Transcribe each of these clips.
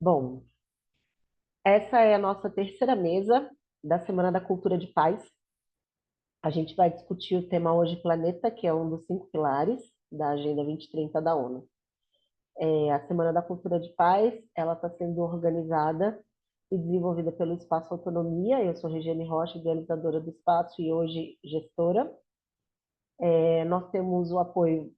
Bom, essa é a nossa terceira mesa da Semana da Cultura de Paz. A gente vai discutir o tema hoje Planeta, que é um dos 5 pilares da Agenda 2030 da ONU. A Semana da Cultura de Paz, ela está sendo organizada e desenvolvida pelo Espaço Autonomia. Eu sou Regiane Rocha, idealizadora do espaço e hoje gestora. Nós temos o apoio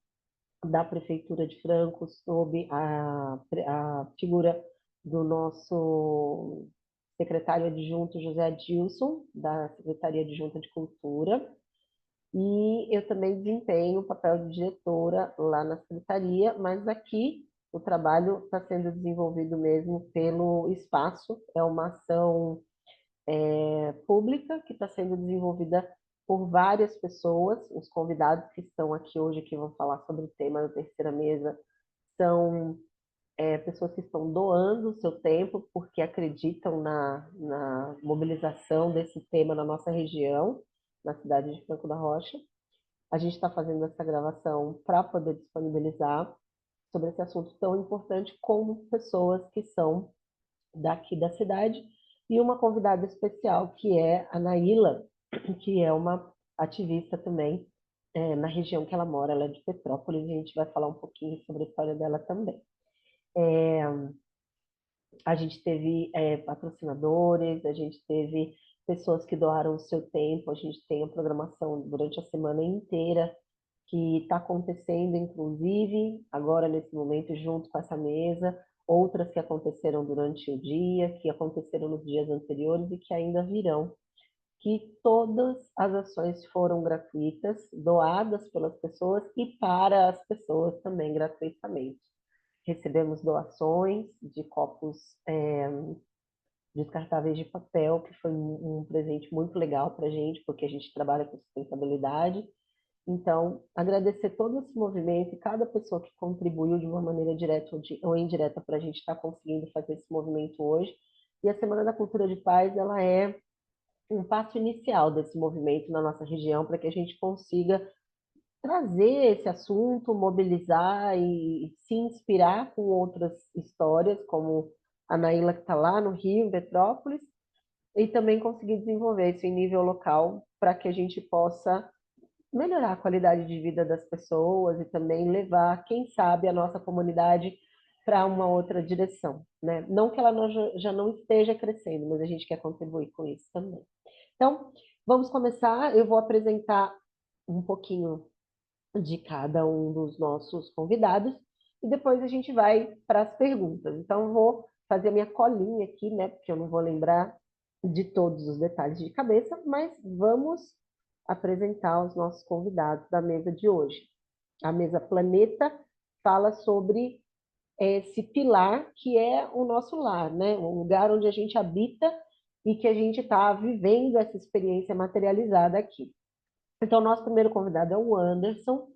da Prefeitura de Franco sob a figura do nosso secretário adjunto José Adilson, da Secretaria Adjunta de Cultura, e eu também desempenho o papel de diretora lá na secretaria, mas aqui o trabalho está sendo desenvolvido mesmo pelo espaço, é uma ação pública que está sendo desenvolvida por várias pessoas. Os convidados que estão aqui hoje, que vão falar sobre o tema da terceira mesa, são pessoas que estão doando o seu tempo porque acreditam na mobilização desse tema na nossa região, na cidade de Franco da Rocha. A gente está fazendo essa gravação para poder disponibilizar sobre esse assunto tão importante como pessoas que são daqui da cidade e uma convidada especial que é a Naíla, que é uma ativista também na região que ela mora, ela é de Petrópolis, e a gente vai falar um pouquinho sobre a história dela também. A gente teve patrocinadores, a gente teve pessoas que doaram o seu tempo, a gente tem a programação durante a semana inteira, que está acontecendo, inclusive, agora nesse momento, junto com essa mesa, outras que aconteceram durante o dia, que aconteceram nos dias anteriores e que ainda virão, que todas as ações foram gratuitas, doadas pelas pessoas e para as pessoas também gratuitamente. Recebemos doações de copos descartáveis de papel, que foi um presente muito legal para a gente, porque a gente trabalha com sustentabilidade. Então, agradecer todo esse movimento e cada pessoa que contribuiu de uma maneira direta ou indireta para a gente estar conseguindo fazer esse movimento hoje. E a Semana da Cultura de Paz, ela é um passo inicial desse movimento na nossa região para que a gente consiga trazer esse assunto, mobilizar e se inspirar com outras histórias, como a Naíla que está lá no Rio, em Petrópolis, e também conseguir desenvolver isso em nível local para que a gente possa melhorar a qualidade de vida das pessoas e também levar, quem sabe, a nossa comunidade para uma outra direção, né? Não que ela já não esteja crescendo, mas a gente quer contribuir com isso também. Então, vamos começar. Eu vou apresentar um pouquinho de cada um dos nossos convidados e depois a gente vai para as perguntas. Então, eu vou fazer a minha colinha aqui, né? Porque eu não vou lembrar de todos os detalhes de cabeça, mas vamos apresentar os nossos convidados da mesa de hoje. A mesa Planeta fala sobre esse pilar que é o nosso lar, né? O lugar onde a gente habita e que a gente está vivendo essa experiência materializada aqui. Então, nosso primeiro convidado é o Anderson.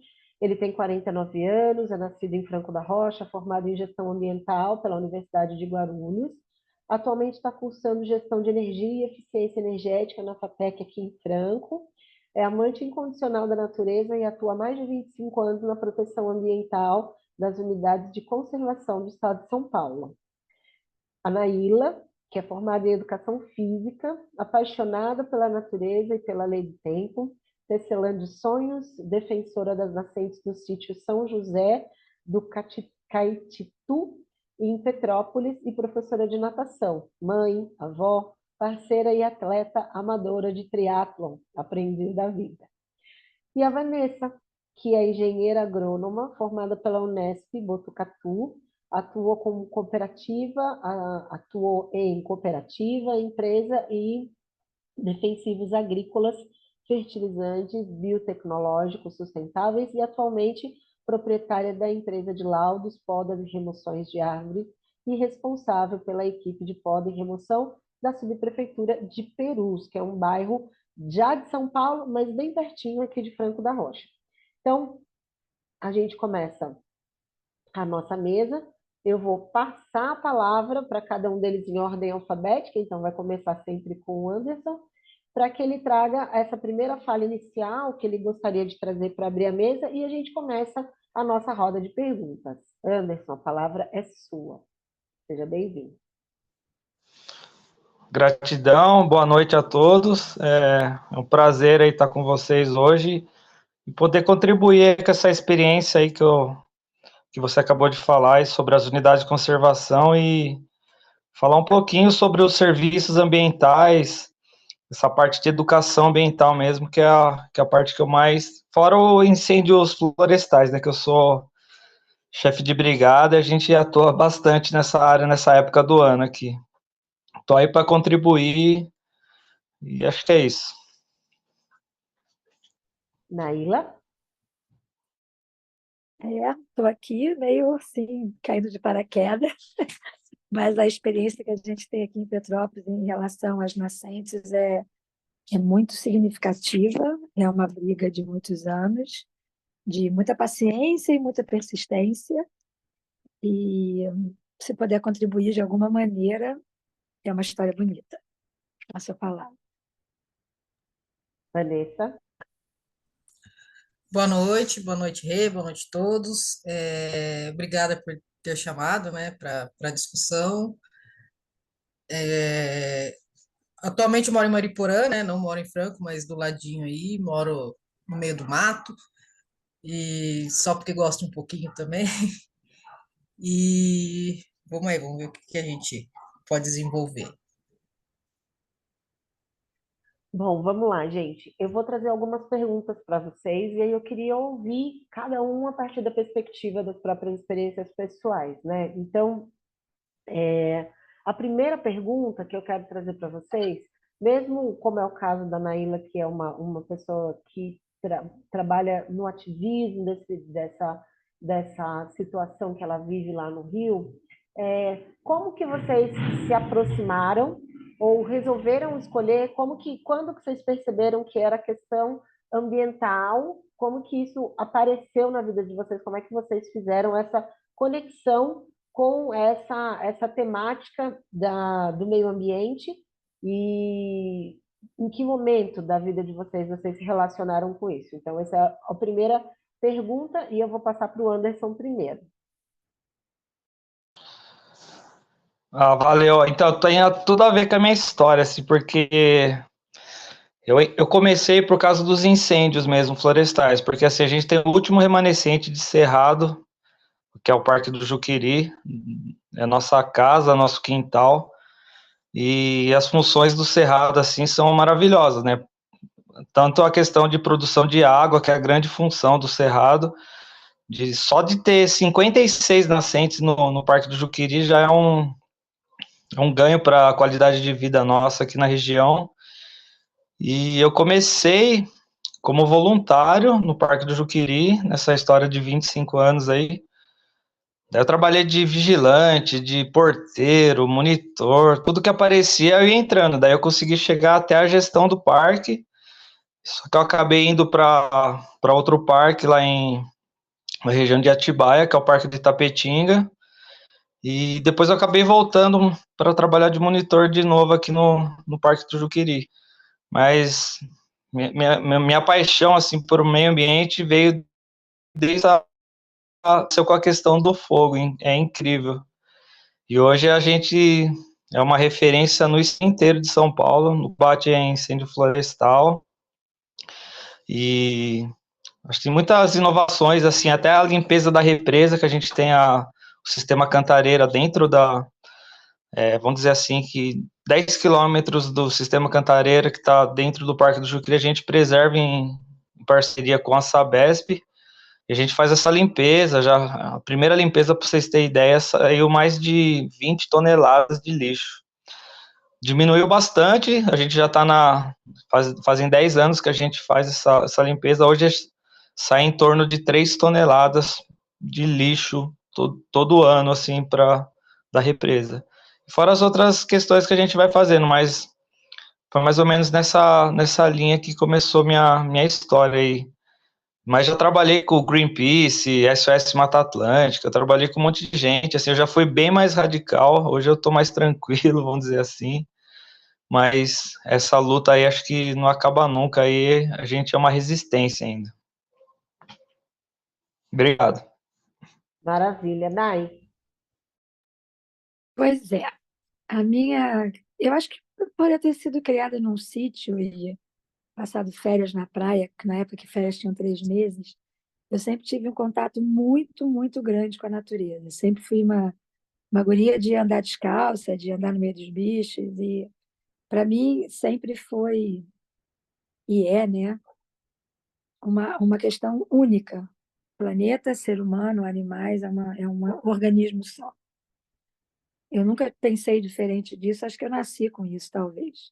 Ele tem 49 anos, é nascido em Franco da Rocha, formado em gestão ambiental pela Universidade de Guarulhos. Atualmente está cursando gestão de energia e eficiência energética na FATEC aqui em Franco. É amante incondicional da natureza e atua há mais de 25 anos na proteção ambiental das unidades de conservação do Estado de São Paulo. A Naíla, que é formada em educação física, apaixonada pela natureza e pela lei do tempo, tecelã de sonhos, defensora das nascentes do sítio São José do Caititu, em Petrópolis, e professora de natação, mãe, avó, parceira e atleta amadora de triatlon, aprendiz da vida. E a Vanessa, que é engenheira agrônoma, formada pela Unesp Botucatu, atuou em cooperativa, empresa e defensivos agrícolas, fertilizantes, biotecnológicos sustentáveis e atualmente proprietária da empresa de laudos, podas e remoções de árvores e responsável pela equipe de poda e remoção da subprefeitura de Perus, que é um bairro já de São Paulo, mas bem pertinho aqui de Franco da Rocha. Então, a gente começa a nossa mesa. Eu vou passar a palavra para cada um deles em ordem alfabética, então vai começar sempre com o Anderson, para que ele traga essa primeira fala inicial que ele gostaria de trazer para abrir a mesa e a gente começa a nossa roda de perguntas. Anderson, a palavra é sua. Seja bem-vindo. Gratidão, boa noite a todos. É um prazer aí estar com vocês hoje e poder contribuir com essa experiência aí que você acabou de falar aí sobre as unidades de conservação e falar um pouquinho sobre os serviços ambientais, essa parte de educação ambiental mesmo, que é a parte que eu mais. Fora o incêndios florestais, né? Que eu sou chefe de brigada e a gente atua bastante nessa área, nessa época do ano aqui. Estou aí para contribuir e acho que é isso. Naila? Estou aqui meio assim, caindo de paraquedas, mas a experiência que a gente tem aqui em Petrópolis em relação às nascentes é muito significativa, é uma briga de muitos anos, de muita paciência e muita persistência, e se puder contribuir de alguma maneira, é uma história bonita. Passo a palavra. Vanessa? Boa noite, Rê, boa noite a todos. Obrigada por ter chamado, né, para a discussão. Atualmente eu moro em Mariporã, né, não moro em Franco, mas do ladinho aí, moro no meio do mato, e só porque gosto um pouquinho também. E vamos aí, vamos ver o que a gente pode desenvolver. Bom, vamos lá, gente. Eu vou trazer algumas perguntas para vocês e aí eu queria ouvir cada um a partir da perspectiva das próprias experiências pessoais, né? Então, a primeira pergunta que eu quero trazer para vocês, mesmo como é o caso da Naila, que é uma pessoa que trabalha no ativismo dessa situação que ela vive lá no Rio, como que vocês se aproximaram ou resolveram escolher, quando que vocês perceberam que era questão ambiental, como que isso apareceu na vida de vocês, como é que vocês fizeram essa conexão com essa temática do meio ambiente e em que momento da vida de vocês se relacionaram com isso? Então, essa é a primeira pergunta e eu vou passar para o Anderson primeiro. Valeu. Então, tem tudo a ver com a minha história, assim, porque eu comecei por causa dos incêndios mesmo, florestais, porque assim, a gente tem o último remanescente de cerrado, que é o Parque do Juqueri, é nossa casa, nosso quintal, e as funções do cerrado, assim, são maravilhosas, né? Tanto a questão de produção de água, que é a grande função do cerrado, só de ter 56 nascentes no Parque do Juqueri já é um ganho para a qualidade de vida nossa aqui na região. E eu comecei como voluntário no Parque do Juqueri, nessa história de 25 anos aí. Daí eu trabalhei de vigilante, de porteiro, monitor, tudo que aparecia eu ia entrando. Daí eu consegui chegar até a gestão do parque, só que eu acabei indo para outro parque lá na região de Atibaia, que é o Parque de Itapetinga. E depois eu acabei voltando para trabalhar de monitor de novo aqui no Parque do Juqueri. Mas minha paixão assim por meio ambiente veio desde com a questão do fogo, hein? É incrível. E hoje a gente é uma referência no estado inteiro de São Paulo, no combate a incêndio florestal. E acho que tem muitas inovações, assim, até a limpeza da represa, que a gente tem o sistema Cantareira dentro vamos dizer assim, que 10 quilômetros do sistema Cantareira, que está dentro do Parque do Juqueri, a gente preserva em parceria com a Sabesp, e a gente faz essa limpeza, a primeira limpeza, para vocês terem ideia, saiu mais de 20 toneladas de lixo. Diminuiu bastante, a gente já está fazem 10 anos que a gente faz essa limpeza, hoje sai em torno de 3 toneladas de lixo todo ano, assim, da represa. Fora as outras questões que a gente vai fazendo, mas foi mais ou menos nessa linha que começou minha história aí. Mas já trabalhei com o Greenpeace, SOS Mata Atlântica, eu trabalhei com um monte de gente, assim, eu já fui bem mais radical, hoje eu tô mais tranquilo, vamos dizer assim, mas essa luta aí acho que não acaba nunca, aí a gente é uma resistência ainda. Obrigado. Maravilha. Nai? Pois é, eu acho que por eu ter sido criada num sítio e passado férias na praia, que na época que férias tinham 3 meses, eu sempre tive um contato muito, muito grande com a natureza. Sempre fui uma guria de andar descalça, de andar no meio dos bichos, e para mim sempre foi, e é, né, uma questão única. Planeta, ser humano, animais, é um organismo só. Eu nunca pensei diferente disso, acho que eu nasci com isso, talvez.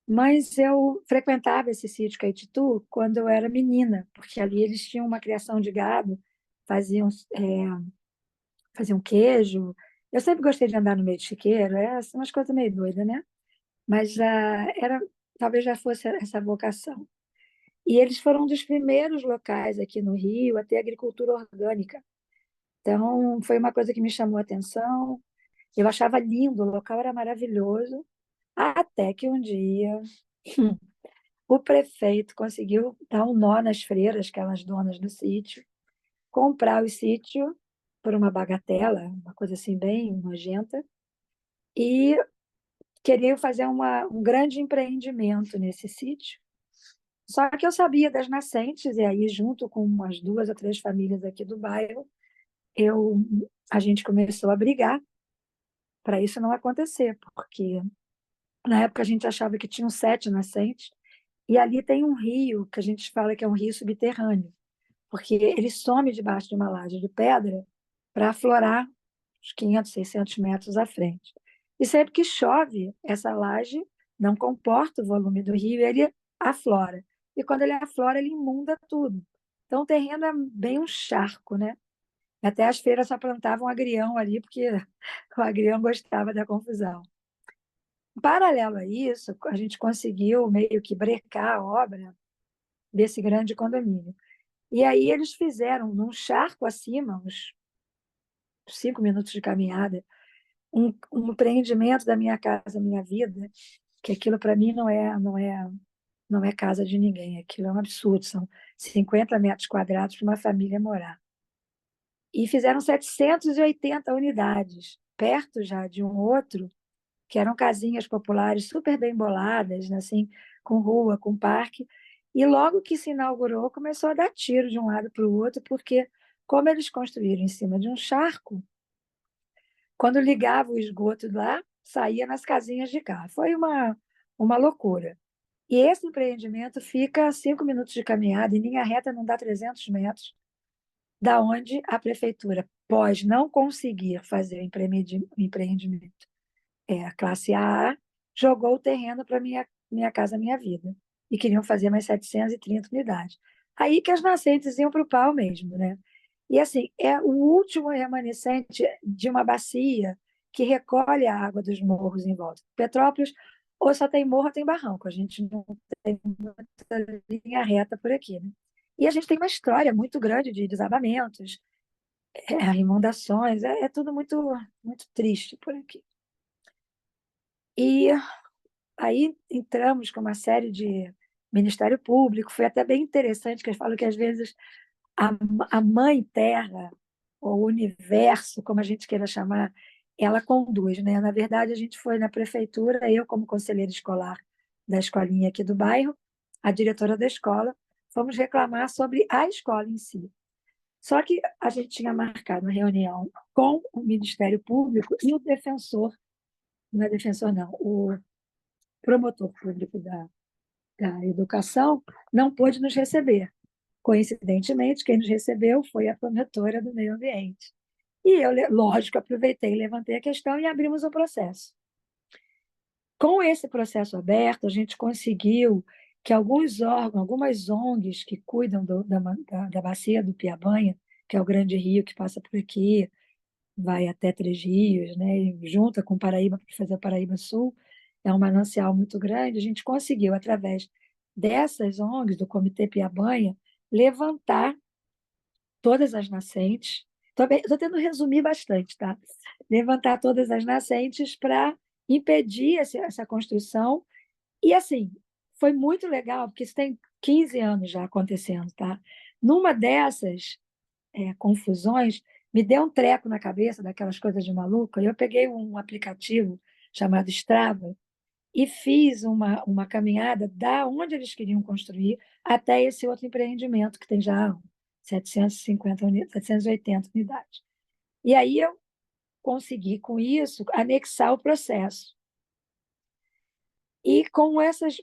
Mas eu frequentava esse sítio Caititu quando eu era menina, porque ali eles tinham uma criação de gado, faziam, faziam queijo. Eu sempre gostei de andar no meio de chiqueiro, assim, umas coisas meio doidas, né? Mas talvez já fosse essa vocação. E eles foram um dos primeiros locais aqui no Rio a ter agricultura orgânica. Então, foi uma coisa que me chamou a atenção. Eu achava lindo, o local era maravilhoso, até que um dia o prefeito conseguiu dar um nó nas freiras, aquelas donas do sítio, comprar o sítio por uma bagatela, uma coisa assim bem nojenta, e queriam fazer um grande empreendimento nesse sítio. Só que eu sabia das nascentes, e aí, junto com umas 2 ou 3 famílias aqui do bairro, eu, a gente começou a brigar para isso não acontecer, porque na época a gente achava que tinham 7 nascentes, e ali tem um rio que a gente fala que é um rio subterrâneo, porque ele some debaixo de uma laje de pedra para aflorar uns 500, 600 metros à frente. E sempre que chove, essa laje não comporta o volume do rio e ele aflora. E quando ele aflora, ele inunda tudo. Então, o terreno é bem um charco, né? Até as feiras só plantavam agrião ali, porque o agrião gostava da confusão. Paralelo a isso, a gente conseguiu meio que brecar a obra desse grande condomínio. E aí eles fizeram, num charco acima, uns 5 minutos de caminhada, um empreendimento da Minha Casa Minha Vida, que aquilo para mim não é casa de ninguém, aquilo é um absurdo, são 50 metros quadrados para uma família morar. E fizeram 780 unidades, perto já de um outro, que eram casinhas populares super bem boladas, né, assim, com rua, com parque. E logo que se inaugurou, começou a dar tiro de um lado para o outro, porque, como eles construíram em cima de um charco, quando ligava o esgoto lá, saía nas casinhas de cá. Foi uma loucura. E esse empreendimento fica a 5 minutos de caminhada, em linha reta não dá 300 metros, da onde a prefeitura, pós não conseguir fazer o empreendimento, a classe A, jogou o terreno para minha Casa Minha Vida. E queriam fazer mais 730 unidades. Aí que as nascentes iam para o pau mesmo, né? E assim, é o último remanescente de uma bacia que recolhe a água dos morros em volta. Petrópolis, ou só tem morro ou tem barranco. A gente não tem muita linha reta por aqui, né? E a gente tem uma história muito grande de desabamentos, inundações, é tudo muito, muito triste por aqui. E aí entramos com uma série de Ministério Público, foi até bem interessante, que eu falo que às vezes a, a mãe terra, ou o universo, como a gente queira chamar, ela conduz, né? Na verdade, a gente foi na prefeitura, eu como conselheira escolar da escolinha aqui do bairro, a diretora da escola, fomos reclamar sobre a escola em si. Só que a gente tinha marcado uma reunião com o Ministério Público e o defensor, não é defensor não, o promotor público da educação não pôde nos receber. Coincidentemente, quem nos recebeu foi a promotora do meio ambiente. E eu, lógico, aproveitei, levantei a questão e abrimos o processo. Com esse processo aberto, a gente conseguiu que alguns órgãos, algumas ONGs que cuidam da bacia do Piabanha, que é o grande rio que passa por aqui, vai até Três Rios, né, e junta com Paraíba para fazer o Paraíba Sul, é um manancial muito grande, a gente conseguiu, através dessas ONGs, do Comitê Piabanha, levantar todas as nascentes. Estou tentando resumir bastante, tá? Levantar todas as nascentes para impedir essa construção. E, assim, foi muito legal, porque isso tem 15 anos já acontecendo, tá? Numa dessas confusões, me deu um treco na cabeça, daquelas coisas de maluca, e eu peguei um aplicativo chamado Strava e fiz uma caminhada da onde eles queriam construir até esse outro empreendimento, que tem já 780 unidades. E aí eu consegui, com isso, anexar o processo. E com essas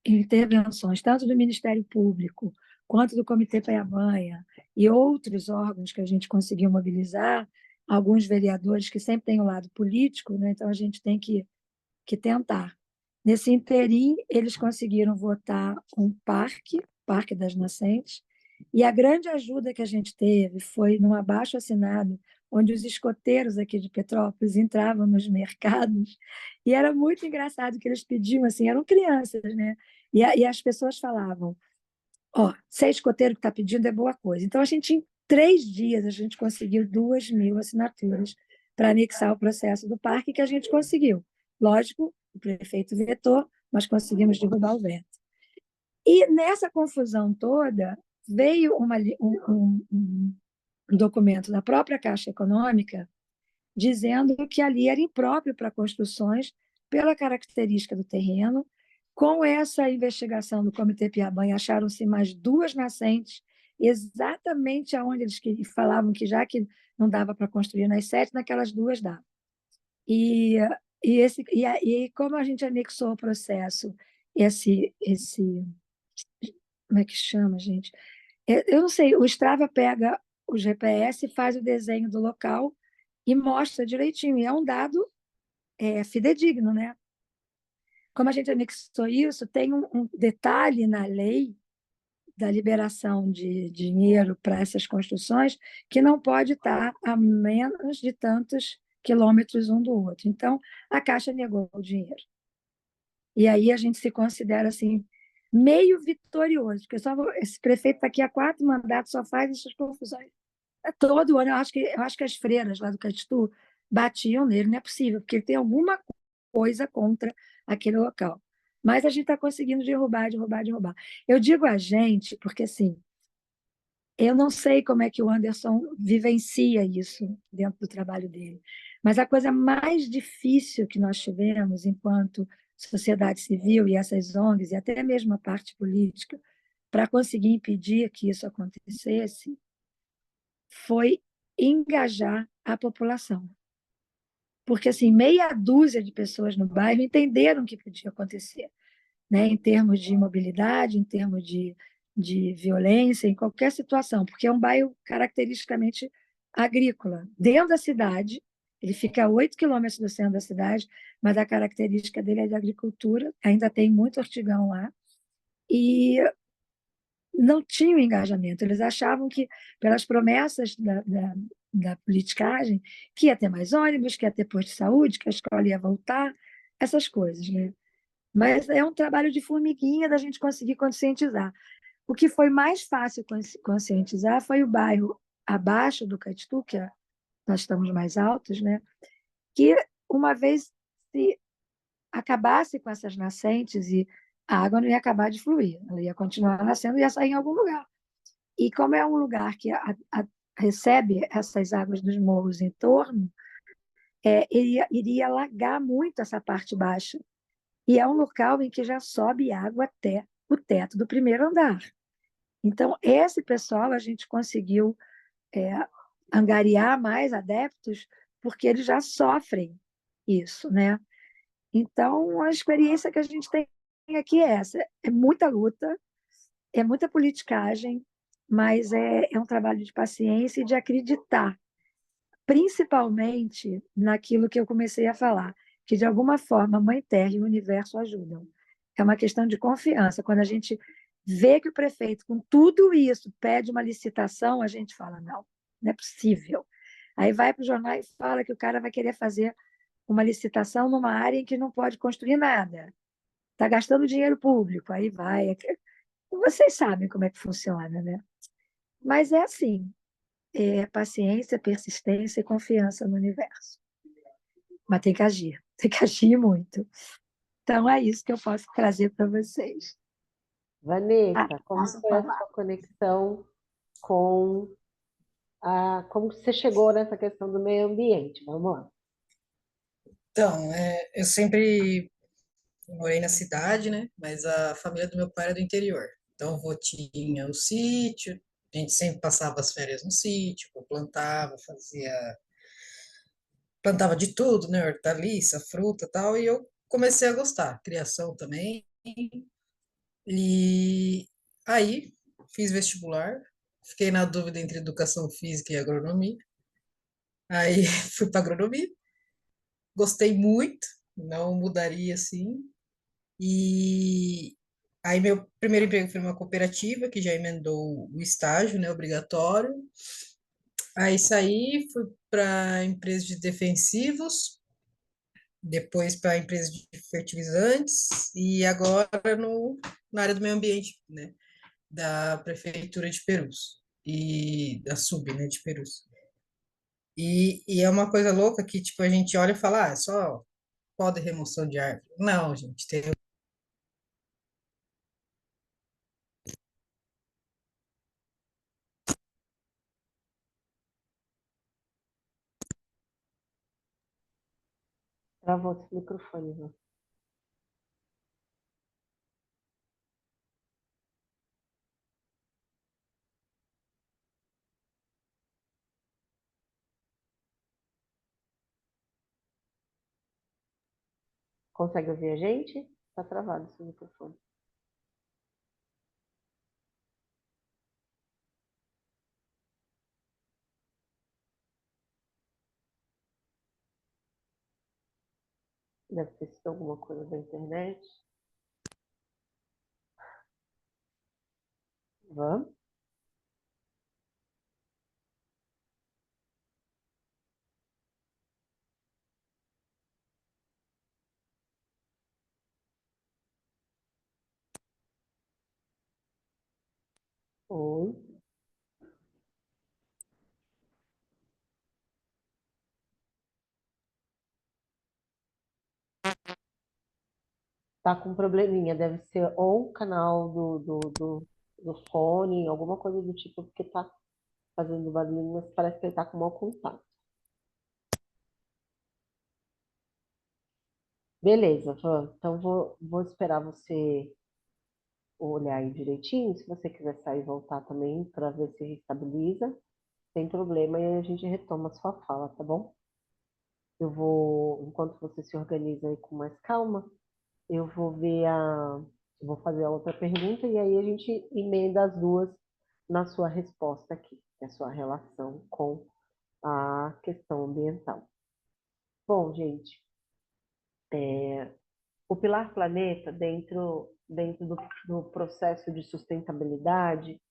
intervenções, tanto do Ministério Público, quanto do Comitê Penha e outros órgãos que a gente conseguiu mobilizar, alguns vereadores que sempre têm o lado político, né? Então a gente tem que tentar. Nesse interim, eles conseguiram votar um Parque das Nascentes, e a grande ajuda que a gente teve foi num abaixo-assinado, onde os escoteiros aqui de Petrópolis entravam nos mercados, e era muito engraçado que eles pediam, assim, eram crianças, né? E as pessoas falavam, ó, se é escoteiro que está pedindo, é boa coisa. Então, a gente, em 3 dias, a gente conseguiu 2.000 assinaturas para anexar o processo do parque, que a gente conseguiu. Lógico, o prefeito vetou, mas conseguimos derrubar o veto. E nessa confusão toda, veio um documento da própria Caixa Econômica dizendo que ali era impróprio para construções pela característica do terreno. Com essa investigação do Comitê Piabanha, acharam-se mais 2 nascentes, exatamente aonde eles falavam que já que não dava para construir nas 7, naquelas 2 dava. E, e como a gente anexou o processo, como é que chama, gente? Eu não sei, o Strava pega o GPS, faz o desenho do local e mostra direitinho. E é um dado fidedigno, né? Como a gente anexou isso, tem um detalhe na lei da liberação de dinheiro para essas construções que não pode estar a menos de tantos quilômetros um do outro. Então, a Caixa negou o dinheiro. E aí a gente se considera assim meio vitorioso, porque esse prefeito está aqui há 4 mandatos, só faz essas confusões. Todo ano, eu acho que as freiras lá do Catitu batiam nele, não é possível, porque ele tem alguma coisa contra aquele local. Mas a gente está conseguindo derrubar. Eu digo a gente, porque assim, eu não sei como é que o Anderson vivencia isso dentro do trabalho dele, mas a coisa mais difícil que nós tivemos enquanto sociedade civil e essas ONGs, e até mesmo a parte política, para conseguir impedir que isso acontecesse, foi engajar a população. Porque, assim, meia dúzia de pessoas no bairro entenderam o que podia acontecer, né? Em termos de mobilidade, em termos de violência, em qualquer situação, porque é um bairro caracteristicamente agrícola. Dentro da cidade, ele fica a 8 quilômetros do centro da cidade, mas a característica dele é de agricultura, ainda tem muito ortigão lá, e não tinham engajamento. Eles achavam que, pelas promessas da politicagem, que ia ter mais ônibus, que ia ter posto de saúde, que a escola ia voltar, essas coisas, né? Mas é um trabalho de formiguinha da gente conseguir conscientizar. O que foi mais fácil conscientizar foi o bairro abaixo do Catitu, nós estamos mais altos, né? Que uma vez se acabasse com essas nascentes e a água não ia acabar de fluir, ela ia continuar nascendo e ia sair em algum lugar. E como é um lugar que recebe essas águas dos morros em torno, iria alagar muito essa parte baixa. E é um local em que já sobe água até o teto do primeiro andar. Então, esse pessoal a gente conseguiu angariar mais adeptos, porque eles já sofrem isso, né? Então, a experiência que a gente tem aqui é essa: é muita luta, é muita politicagem, mas é um trabalho de paciência e de acreditar, principalmente naquilo que eu comecei a falar, que de alguma forma a Mãe Terra e o universo ajudam. É uma questão de confiança. Quando a gente vê que o prefeito, com tudo isso, pede uma licitação, a gente fala, não é possível. Aí vai para o jornal e fala que o cara vai querer fazer uma licitação numa área em que não pode construir nada. Está gastando dinheiro público. Aí vai. Vocês sabem como é que funciona, né? Mas é assim, paciência, persistência e confiança no universo. Mas tem que agir muito. Então é isso que eu posso trazer para vocês. Vanessa, como Posso foi a falar. sua conexão com como você chegou nessa questão do meio ambiente. Vamos lá. Então, eu sempre morei na cidade, né? Mas a família do meu pai era do interior. Então, o vô tinha o sítio, a gente sempre passava as férias no sítio, eu plantava de tudo, né? Hortaliça, fruta, e tal, e eu comecei a gostar, criação também. E aí fiz vestibular, fiquei na dúvida entre educação física e agronomia. Aí fui para agronomia, gostei muito, não mudaria assim. E aí meu primeiro emprego foi numa cooperativa que já emendou o estágio, né, obrigatório. Aí saí, fui para empresa de defensivos, depois para a empresa de fertilizantes e agora na área do meio ambiente, né, da prefeitura de Perus e da SUB, né, de Perus. E é uma coisa louca que tipo a gente olha e fala, ah, é só poda e remoção de árvore. Não, gente, tem. Travou esse microfone, Ivan. Consegue ouvir a gente? Está travado esse microfone. Deve ter sido alguma coisa da internet. Vamos? Oi. Tá com um probleminha, deve ser ou o canal do fone, alguma coisa do tipo, porque tá fazendo barulho, mas parece que ele tá com mau contato. Beleza, Van. Então vou esperar você olhar aí direitinho. Se você quiser sair e voltar também para ver se estabiliza, sem problema, e aí a gente retoma a sua fala, tá bom? Eu vou, enquanto você se organiza aí com mais calma, eu vou ver eu vou fazer a outra pergunta e aí a gente emenda as duas na sua resposta aqui, que é a sua relação com a questão ambiental. Bom, gente, o Pilar Planeta, dentro do processo de sustentabilidade,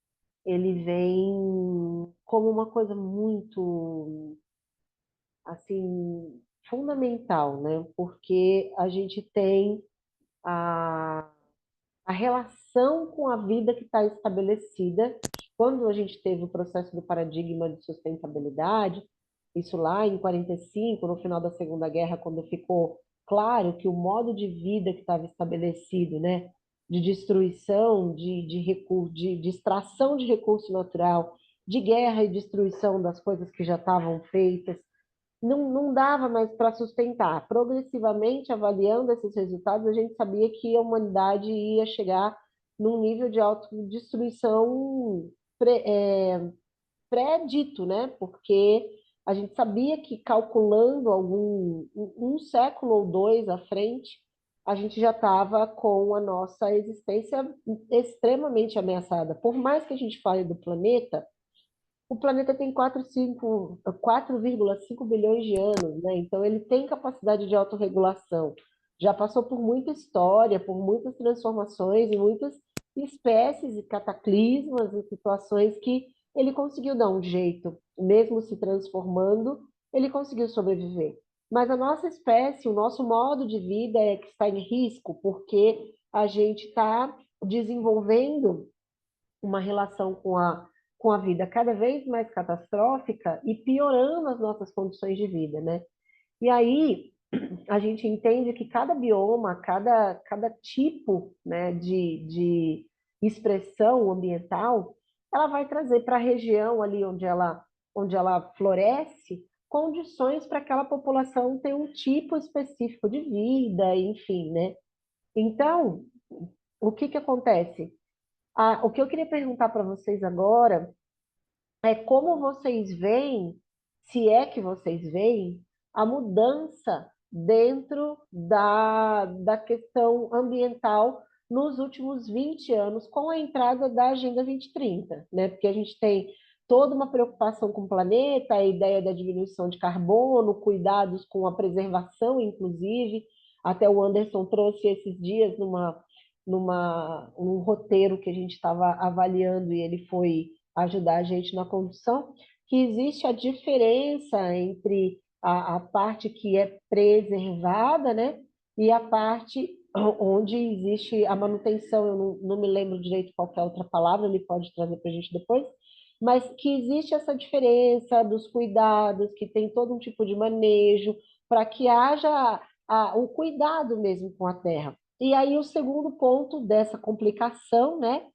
ele vem como uma coisa muito, assim, fundamental, né? Porque a gente tem a a relação com a vida que está estabelecida. Quando a gente teve o processo do paradigma de sustentabilidade, isso lá em 45, no final da Segunda Guerra, quando ficou claro que o modo de vida que estava estabelecido, né, de destruição de extração de recurso natural, de guerra e destruição das coisas que já estavam feitas, não dava mais para sustentar. Progressivamente, avaliando esses resultados, a gente sabia que a humanidade ia chegar num nível de autodestruição pré-dito, né? Porque a gente sabia que calculando um século ou dois à frente, a gente já estava com a nossa existência extremamente ameaçada. Por mais que a gente fale do planeta, o planeta tem 4,5 bilhões de anos, né? Então ele tem capacidade de autorregulação. Já passou por muita história, por muitas transformações e muitas espécies e cataclismas e situações que ele conseguiu dar um jeito, mesmo se transformando, ele conseguiu sobreviver. Mas a nossa espécie, o nosso modo de vida é que está em risco, porque a gente está desenvolvendo uma relação com a vida cada vez mais catastrófica e piorando as nossas condições de vida, né? E aí a gente entende que cada bioma, cada tipo, né, de expressão ambiental, ela vai trazer para a região ali onde ela onde ela floresce, condições para aquela população ter um tipo específico de vida, enfim, né? Então, o que que acontece? O que eu queria perguntar para vocês agora é como vocês veem, se é que vocês veem, a mudança dentro da questão ambiental nos últimos 20 anos, com a entrada da Agenda 2030, né? Porque a gente tem toda uma preocupação com o planeta, a ideia da diminuição de carbono, cuidados com a preservação, inclusive. Até o Anderson trouxe esses dias num roteiro que a gente estava avaliando e ele foi ajudar a gente na condução, que existe a diferença entre a parte que é preservada, né, e a parte onde existe a manutenção, eu não me lembro direito qual que é a outra palavra, ele pode trazer para a gente depois, mas que existe essa diferença dos cuidados, que tem todo um tipo de manejo, para que haja o cuidado mesmo com a terra. E aí o segundo ponto dessa complicação, né,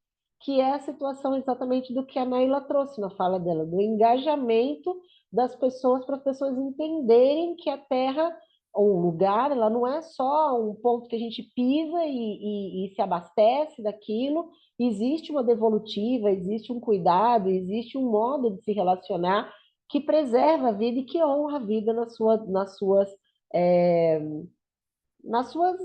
que é a situação exatamente do que a Naila trouxe na fala dela, do engajamento das pessoas para as pessoas entenderem que a terra, ou um lugar, ela não é só um ponto que a gente pisa e se abastece daquilo, existe uma devolutiva, existe um cuidado, existe um modo de se relacionar que preserva a vida e que honra a vida é, nas suas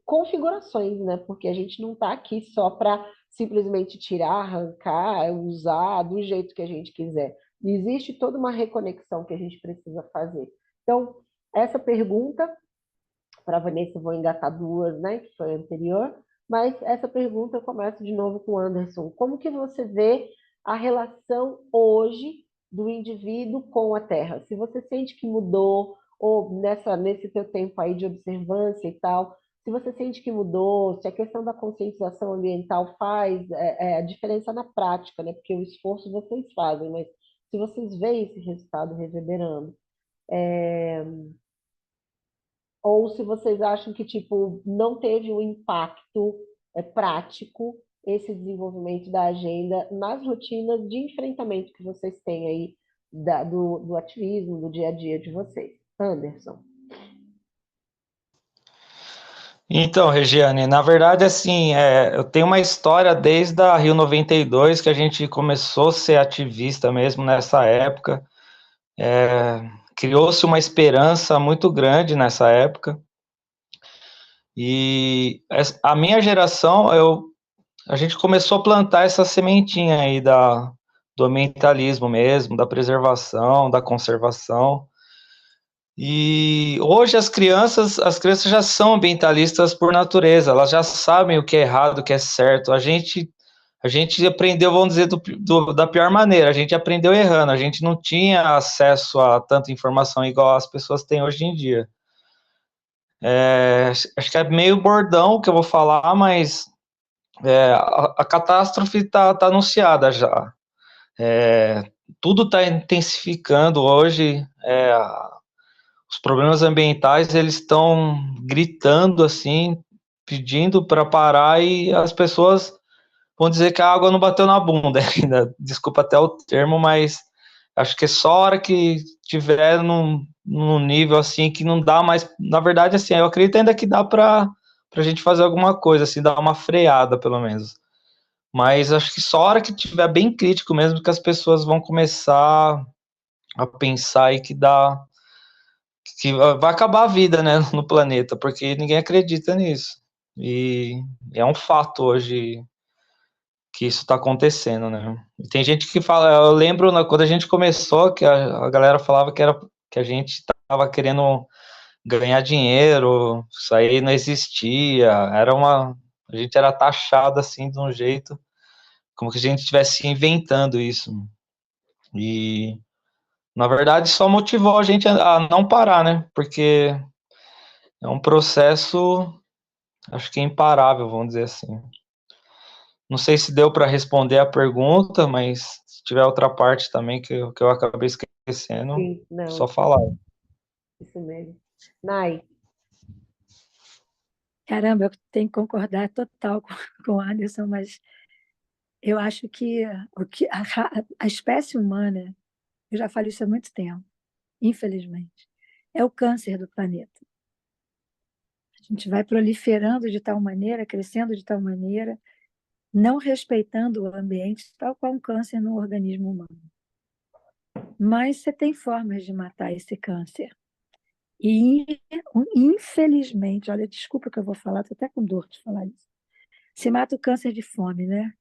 configurações, né? Porque a gente não está aqui só para simplesmente tirar, arrancar, usar do jeito que a gente quiser. Existe toda uma reconexão que a gente precisa fazer. Então, essa pergunta, para a Vanessa, eu vou engatar duas, né? Que foi a anterior, mas essa pergunta eu começo de novo com o Anderson. Como que você vê a relação hoje do indivíduo com a Terra? Se você sente que mudou, ou nesse teu tempo aí de observância e tal, se você sente que mudou, se a questão da conscientização ambiental faz a diferença na prática, né? Porque o esforço vocês fazem, mas se vocês veem esse resultado reverberando, ou se vocês acham que tipo não teve um impacto prático esse desenvolvimento da agenda nas rotinas de enfrentamento que vocês têm aí do ativismo, do dia a dia de vocês. Anderson. Então, Regiane, na verdade, assim, eu tenho uma história desde a Rio 92, que a gente começou a ser ativista mesmo nessa época. Criou-se uma esperança muito grande nessa época. E a minha geração, a gente começou a plantar essa sementinha aí do ambientalismo mesmo, da preservação, da conservação. E hoje as crianças já são ambientalistas por natureza, elas já sabem o que é errado, o que é certo. A gente aprendeu, vamos dizer, da pior maneira, a gente aprendeu errando, a gente não tinha acesso a tanta informação igual as pessoas têm hoje em dia. Acho que é meio bordão o que eu vou falar, mas a catástrofe está anunciada já. Tudo está intensificando hoje. Os problemas ambientais eles estão gritando assim, pedindo para parar e as pessoas vão dizer que a água não bateu na bunda ainda. Desculpa até o termo, mas acho que é só a hora que tiver num nível assim que não dá mais. Na verdade, assim, eu acredito ainda que dá para a gente fazer alguma coisa, assim, dar uma freada pelo menos. Mas acho que só a hora que tiver bem crítico mesmo que as pessoas vão começar a pensar aí que vai acabar a vida, né, no planeta, porque ninguém acredita nisso. E é um fato hoje que isso está acontecendo, né? E tem gente que fala, eu lembro quando a gente começou que a galera falava que a gente estava querendo ganhar dinheiro, isso aí não existia, a gente era taxado assim de um jeito como que a gente estivesse inventando isso. E na verdade só motivou a gente a não parar, né? Porque é um processo, acho que imparável, vamos dizer assim. Não sei se deu para responder a pergunta, mas se tiver outra parte também que eu acabei esquecendo, Sim, só não, falar. isso mesmo. Nai, Caramba, eu tenho que concordar total com o Anderson, mas eu acho que a espécie humana eu já falo isso há muito tempo, infelizmente, é o câncer do planeta. A gente vai proliferando de tal maneira, crescendo de tal maneira, não respeitando o ambiente, tal qual um câncer no organismo humano. Mas você tem formas de matar esse câncer. E, infelizmente, olha, desculpa que eu vou falar, estou até com dor de falar isso. Se mata o câncer de fome, né?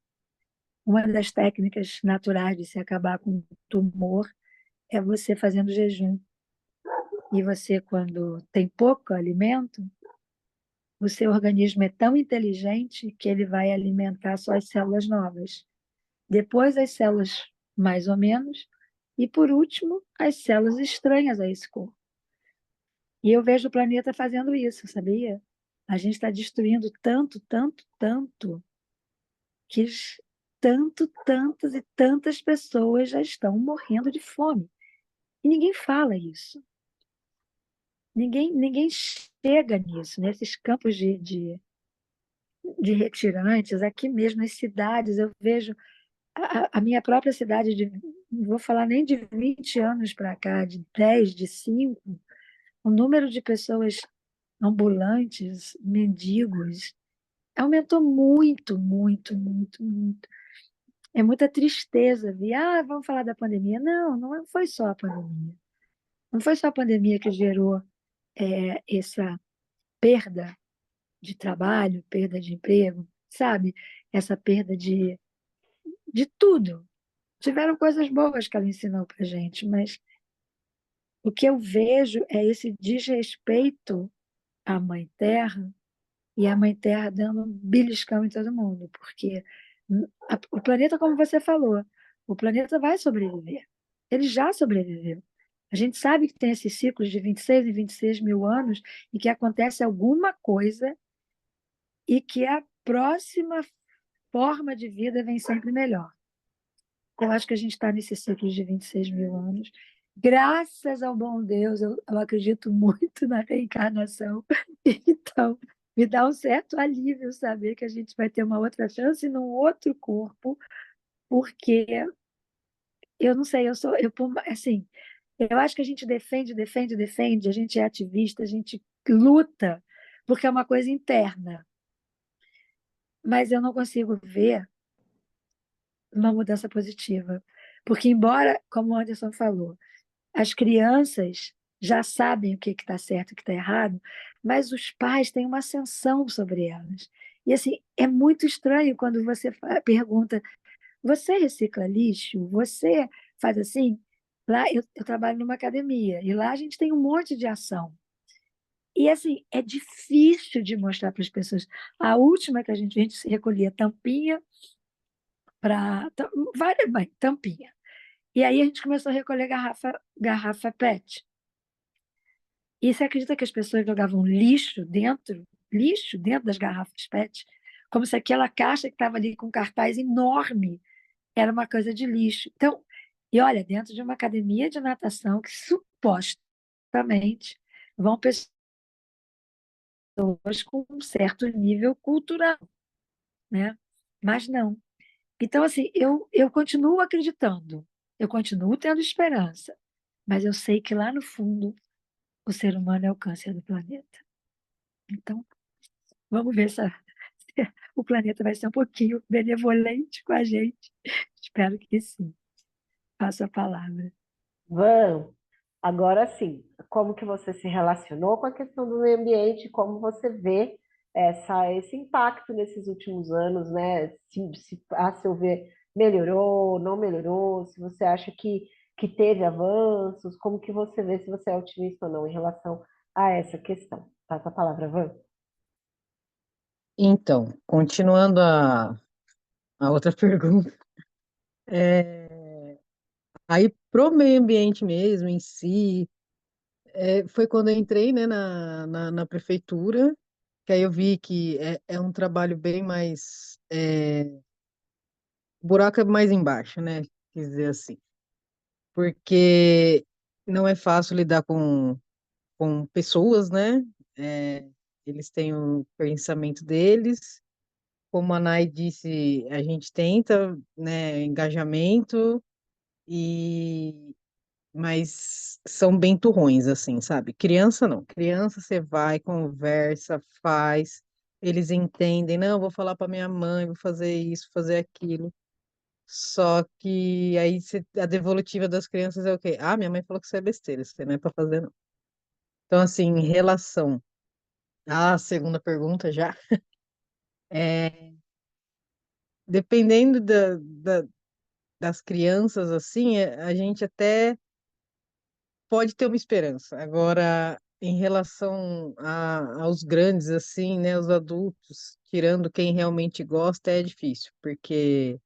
Uma das técnicas naturais de se acabar com o tumor é você fazendo jejum. E você, quando tem pouco alimento, o seu organismo é tão inteligente que ele vai alimentar só as células novas. Depois as células mais ou menos, e por último, as células estranhas a esse corpo. E eu vejo o planeta fazendo isso, sabia? A gente está destruindo tanto, tanto, tanto, que tantas e tantas pessoas já estão morrendo de fome. E ninguém fala isso. Ninguém chega nisso, nesses campos de retirantes, aqui mesmo nas cidades, eu vejo a minha própria cidade, não vou falar nem de 20 anos para cá, de 10, de 5, o número de pessoas ambulantes, mendigos, aumentou muito, muito, muito, muito. É muita tristeza ver, vamos falar da pandemia. Não, não foi só a pandemia. Não foi só a pandemia que gerou essa perda de trabalho, perda de emprego, sabe? Essa perda de tudo. Tiveram coisas boas que ela ensinou para gente, mas o que eu vejo é esse desrespeito à Mãe Terra e a Mãe Terra dando um beliscão em todo mundo, porque o planeta, como você falou, o planeta vai sobreviver. Ele já sobreviveu. A gente sabe que tem esses ciclos de 26 em 26 mil anos e que acontece alguma coisa e que a próxima forma de vida vem sempre melhor. Eu acho que a gente está nesse ciclo de 26 mil anos. Graças ao bom Deus, eu acredito muito na reencarnação. Então, me dá um certo alívio saber que a gente vai ter uma outra chance num outro corpo, porque eu não sei, assim, eu acho que a gente defende, a gente é ativista, a gente luta, porque é uma coisa interna. Mas eu não consigo ver uma mudança positiva. Porque, embora, como o Anderson falou, as crianças já sabem o que está certo e o que está errado, mas os pais têm uma ascensão sobre elas. E assim, é muito estranho quando você pergunta: você recicla lixo? Você faz assim? Lá eu trabalho numa academia e lá a gente tem um monte de ação. E assim, é difícil de mostrar para as pessoas. A última que a gente recolhia tampinha para várias tampinha. E aí a gente começou a recolher garrafa PET. E você acredita que as pessoas jogavam lixo dentro das garrafas PET, como se aquela caixa que estava ali com um cartaz enorme era uma coisa de lixo. Então, e olha, dentro de uma academia de natação que supostamente vão pessoas com um certo nível cultural, né? Mas não. Então, assim, eu continuo acreditando, eu continuo tendo esperança, mas eu sei que lá no fundo o ser humano é o câncer do planeta. Então, vamos ver se o planeta vai ser um pouquinho benevolente com a gente. Espero que sim. Passo a palavra. Van, agora sim, como que você se relacionou com a questão do meio ambiente, como você vê esse impacto nesses últimos anos, né? Se a seu ver melhorou, não melhorou, se você acha que teve avanços, como que você vê se você é otimista ou não em relação a essa questão. Passa a palavra, Van. Então, continuando a outra pergunta, é, aí pro meio ambiente mesmo, em si, foi quando eu entrei, né, na prefeitura, que aí eu vi que é um trabalho bem mais, o buraco é mais embaixo, né, quer dizer assim, porque não é fácil lidar com pessoas, né, é, eles têm o pensamento deles. Como a Nay disse, a gente tenta, né, engajamento e mas são bem turrões, assim, sabe? Criança não. Criança você vai, conversa, faz, eles entendem, não, vou falar para minha mãe, vou fazer isso, fazer aquilo. Só que aí a devolutiva das crianças é o quê? Ah, minha mãe falou que isso é besteira, isso aí não é para fazer, não. Então, assim, em relação à segunda pergunta já, é, dependendo das crianças, assim, a gente até pode ter uma esperança. Agora, em relação aos grandes, assim, né, os adultos, tirando quem realmente gosta, é difícil, porque,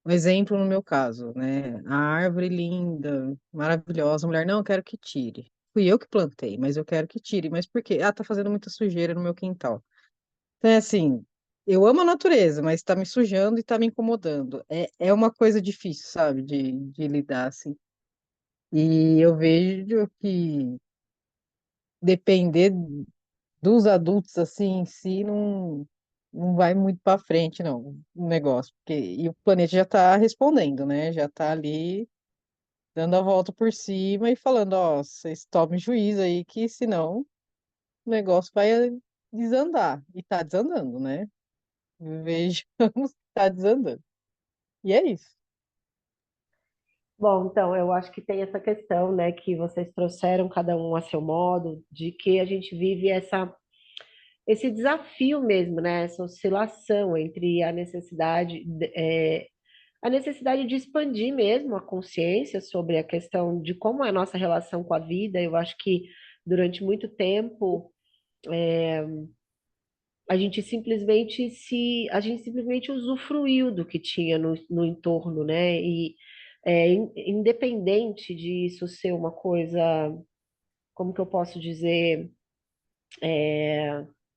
um exemplo no meu caso, né, a árvore linda, maravilhosa, a mulher, não, eu quero que tire. Fui eu que plantei, mas eu quero que tire. Mas por quê? Ah, tá fazendo muita sujeira no meu quintal. Então, é assim, eu amo a natureza, mas está me sujando e está me incomodando. É uma coisa difícil, sabe, de lidar, assim. E eu vejo que depender dos adultos, assim, em si, não vai muito para frente, não, o negócio. Porque, e o planeta já está respondendo, né? Já está ali dando a volta por cima e falando, ó, vocês tomem juízo aí, que senão o negócio vai desandar. E tá desandando, né? Vejamos que tá desandando. E é isso. Bom, então, eu acho que tem essa questão, né, que vocês trouxeram cada um a seu modo, de que a gente vive esse desafio mesmo, né, essa oscilação entre a necessidade de expandir mesmo a consciência sobre a questão de como é a nossa relação com a vida. Eu acho que durante muito tempo a gente simplesmente usufruiu do que tinha no entorno, né? E independente disso ser uma coisa, como que eu posso dizer,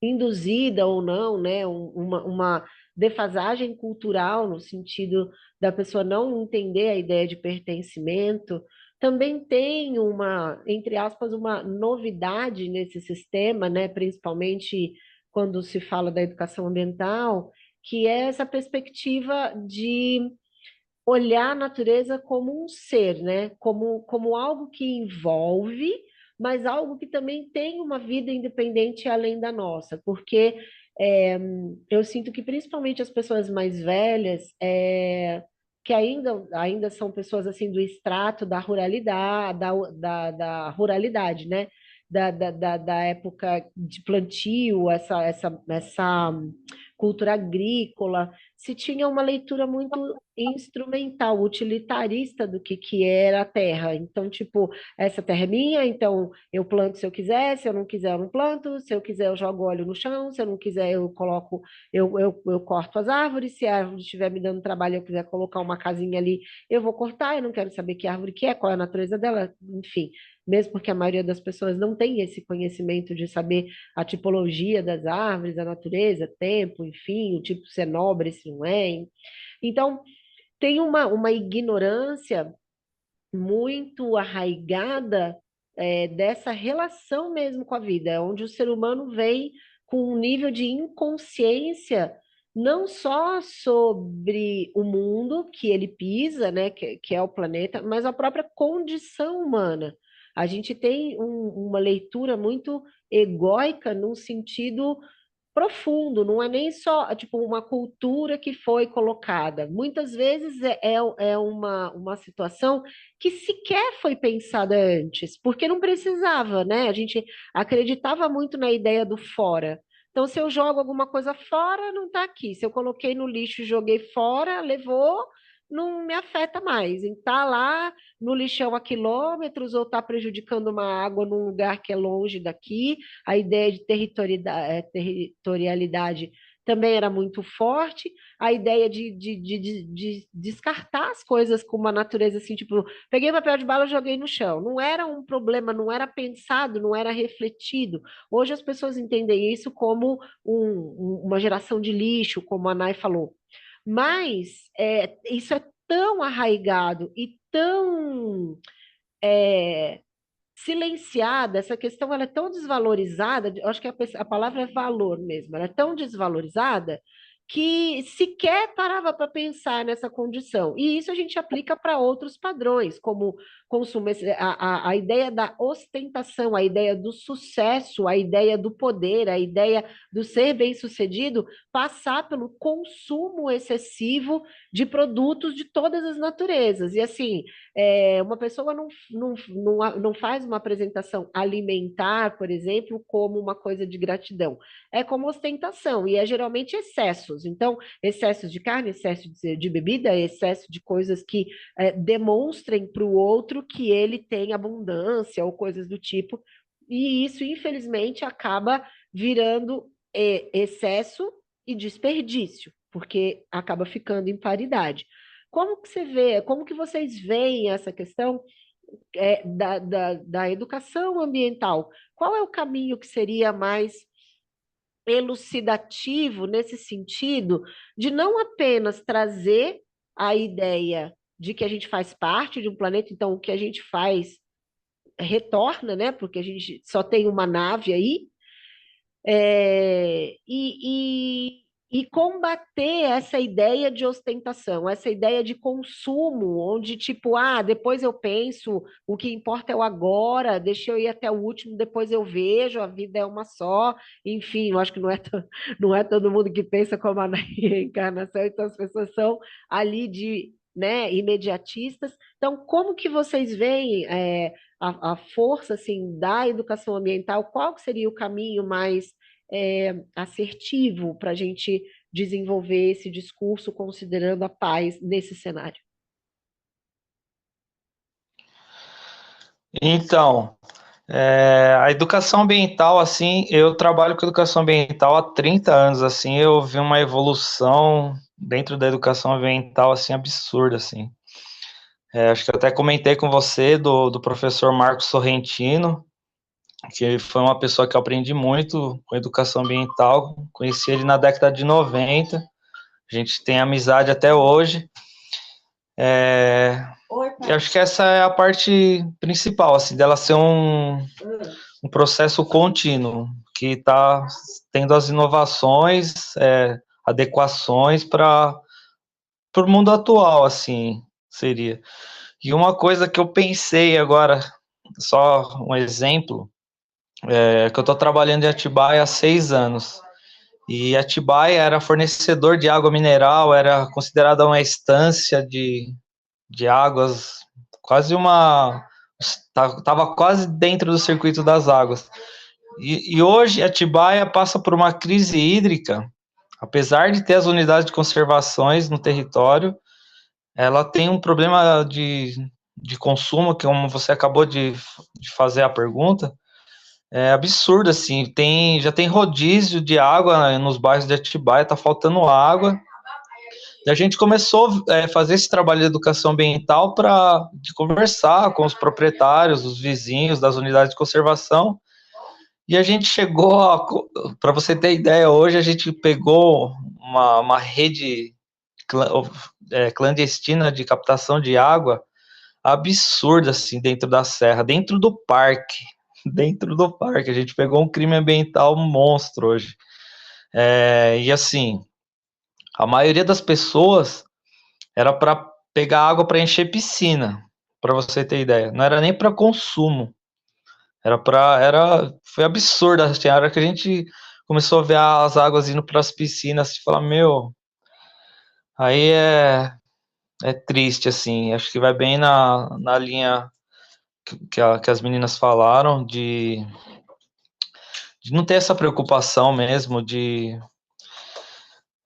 induzida ou não, né? Uma defasagem cultural no sentido da pessoa não entender a ideia de pertencimento, também tem uma, entre aspas, uma novidade nesse sistema, né? Principalmente quando se fala da educação ambiental, que é essa perspectiva de olhar a natureza como um ser, né? Como algo que envolve, mas algo que também tem uma vida independente além da nossa, porque eu sinto que principalmente as pessoas mais velhas, que ainda são pessoas assim do extrato da ruralidade, da ruralidade, né? Da época de plantio, essa cultura agrícola, se tinha uma leitura muito instrumental, utilitarista do que era a terra. Então, tipo, essa terra é minha, então eu planto se eu quiser, se eu não quiser, eu não planto, se eu quiser, eu jogo óleo no chão, se eu não quiser, eu coloco, eu corto as árvores, se a árvore estiver me dando trabalho e eu quiser colocar uma casinha ali, eu vou cortar, eu não quero saber que árvore que é, qual é a natureza dela, enfim. Mesmo porque a maioria das pessoas não tem esse conhecimento de saber a tipologia das árvores, a natureza, tempo, enfim, o tipo se é nobre, se não é. Então, tem uma ignorância muito arraigada dessa relação mesmo com a vida, onde o ser humano vem com um nível de inconsciência não só sobre o mundo que ele pisa, né, que é o planeta, mas a própria condição humana. A gente tem uma leitura muito egóica num sentido profundo, não é nem só tipo uma cultura que foi colocada. Muitas vezes é uma situação que sequer foi pensada antes, porque não precisava, né? A gente acreditava muito na ideia do fora. Então, se eu jogo alguma coisa fora, não está aqui. Se eu coloquei no lixo e joguei fora, levou, não me afeta mais. Está lá no lixão a quilômetros ou está prejudicando uma água num lugar que é longe daqui. A ideia de territorialidade também era muito forte, a ideia de descartar as coisas com uma natureza assim, tipo, peguei papel de bala e joguei no chão. Não era um problema, não era pensado, não era refletido. Hoje as pessoas entendem isso como uma geração de lixo, como a Nay falou. Mas isso é tão arraigado e tão é, silenciada, essa questão ela é tão desvalorizada, eu acho que a palavra é valor mesmo, ela é tão desvalorizada que sequer parava para pensar nessa condição. E isso a gente aplica para outros padrões, como consumo, a ideia da ostentação, a ideia do sucesso, a ideia do poder, a ideia do ser bem-sucedido, passar pelo consumo excessivo de produtos de todas as naturezas. E assim, uma pessoa não faz uma apresentação alimentar, por exemplo, como uma coisa de gratidão. É como ostentação, e é geralmente excessos. Então, excessos de carne, excesso de bebida, excesso de coisas que demonstrem para o outro que ele tem abundância ou coisas do tipo. E isso, infelizmente, acaba virando excesso e desperdício, porque acaba ficando em paridade. Como que você vê, como que vocês veem essa questão da educação ambiental? Qual é o caminho que seria mais elucidativo nesse sentido de não apenas trazer a ideia de que a gente faz parte de um planeta, então o que a gente faz retorna, né? Porque a gente só tem uma nave aí, e combater essa ideia de ostentação, essa ideia de consumo, onde, tipo, depois eu penso, o que importa é o agora, deixa eu ir até o último, depois eu vejo, a vida é uma só. Enfim, eu acho que não é todo mundo que pensa como a reencarnação, então as pessoas são ali né, imediatistas. Então, como que vocês veem a força assim, da educação ambiental? Qual que seria o caminho mais assertivo para a gente desenvolver esse discurso considerando a paz nesse cenário? Então, a educação ambiental, assim, eu trabalho com educação ambiental há 30 anos, assim, eu vi uma evolução dentro da educação ambiental, assim, absurda, assim. Acho que eu até comentei com você do professor Marcos Sorrentino, que foi uma pessoa que eu aprendi muito com educação ambiental, conheci ele na década de 90, a gente tem amizade até hoje. Eu acho que essa é a parte principal, assim, dela ser um processo contínuo, que está tendo as inovações, adequações para o mundo atual, assim, seria. E uma coisa que eu pensei agora, só um exemplo, que eu estou trabalhando em Atibaia há 6 anos. E Atibaia era fornecedor de água mineral, era considerada uma estância de águas, quase estava quase dentro do circuito das águas. E hoje Atibaia passa por uma crise hídrica, apesar de ter as unidades de conservações no território, ela tem um problema de consumo, que como você acabou de fazer a pergunta, é absurdo, assim, já tem rodízio de água nos bairros de Atibaia, tá faltando água, e a gente começou a fazer esse trabalho de educação ambiental de conversar com os proprietários, os vizinhos das unidades de conservação, e a gente chegou, para você ter ideia, hoje a gente pegou uma rede clandestina de captação de água absurda, assim, dentro da serra, dentro do parque, a gente pegou um crime ambiental monstro hoje. E assim, a maioria das pessoas era para pegar água para encher piscina, para você ter ideia. Não era nem para consumo. Foi absurdo. Assim, a hora que a gente começou a ver as águas indo para as piscinas, e falar, meu, aí é triste, assim. Acho que vai bem na linha que as meninas falaram de não ter essa preocupação mesmo,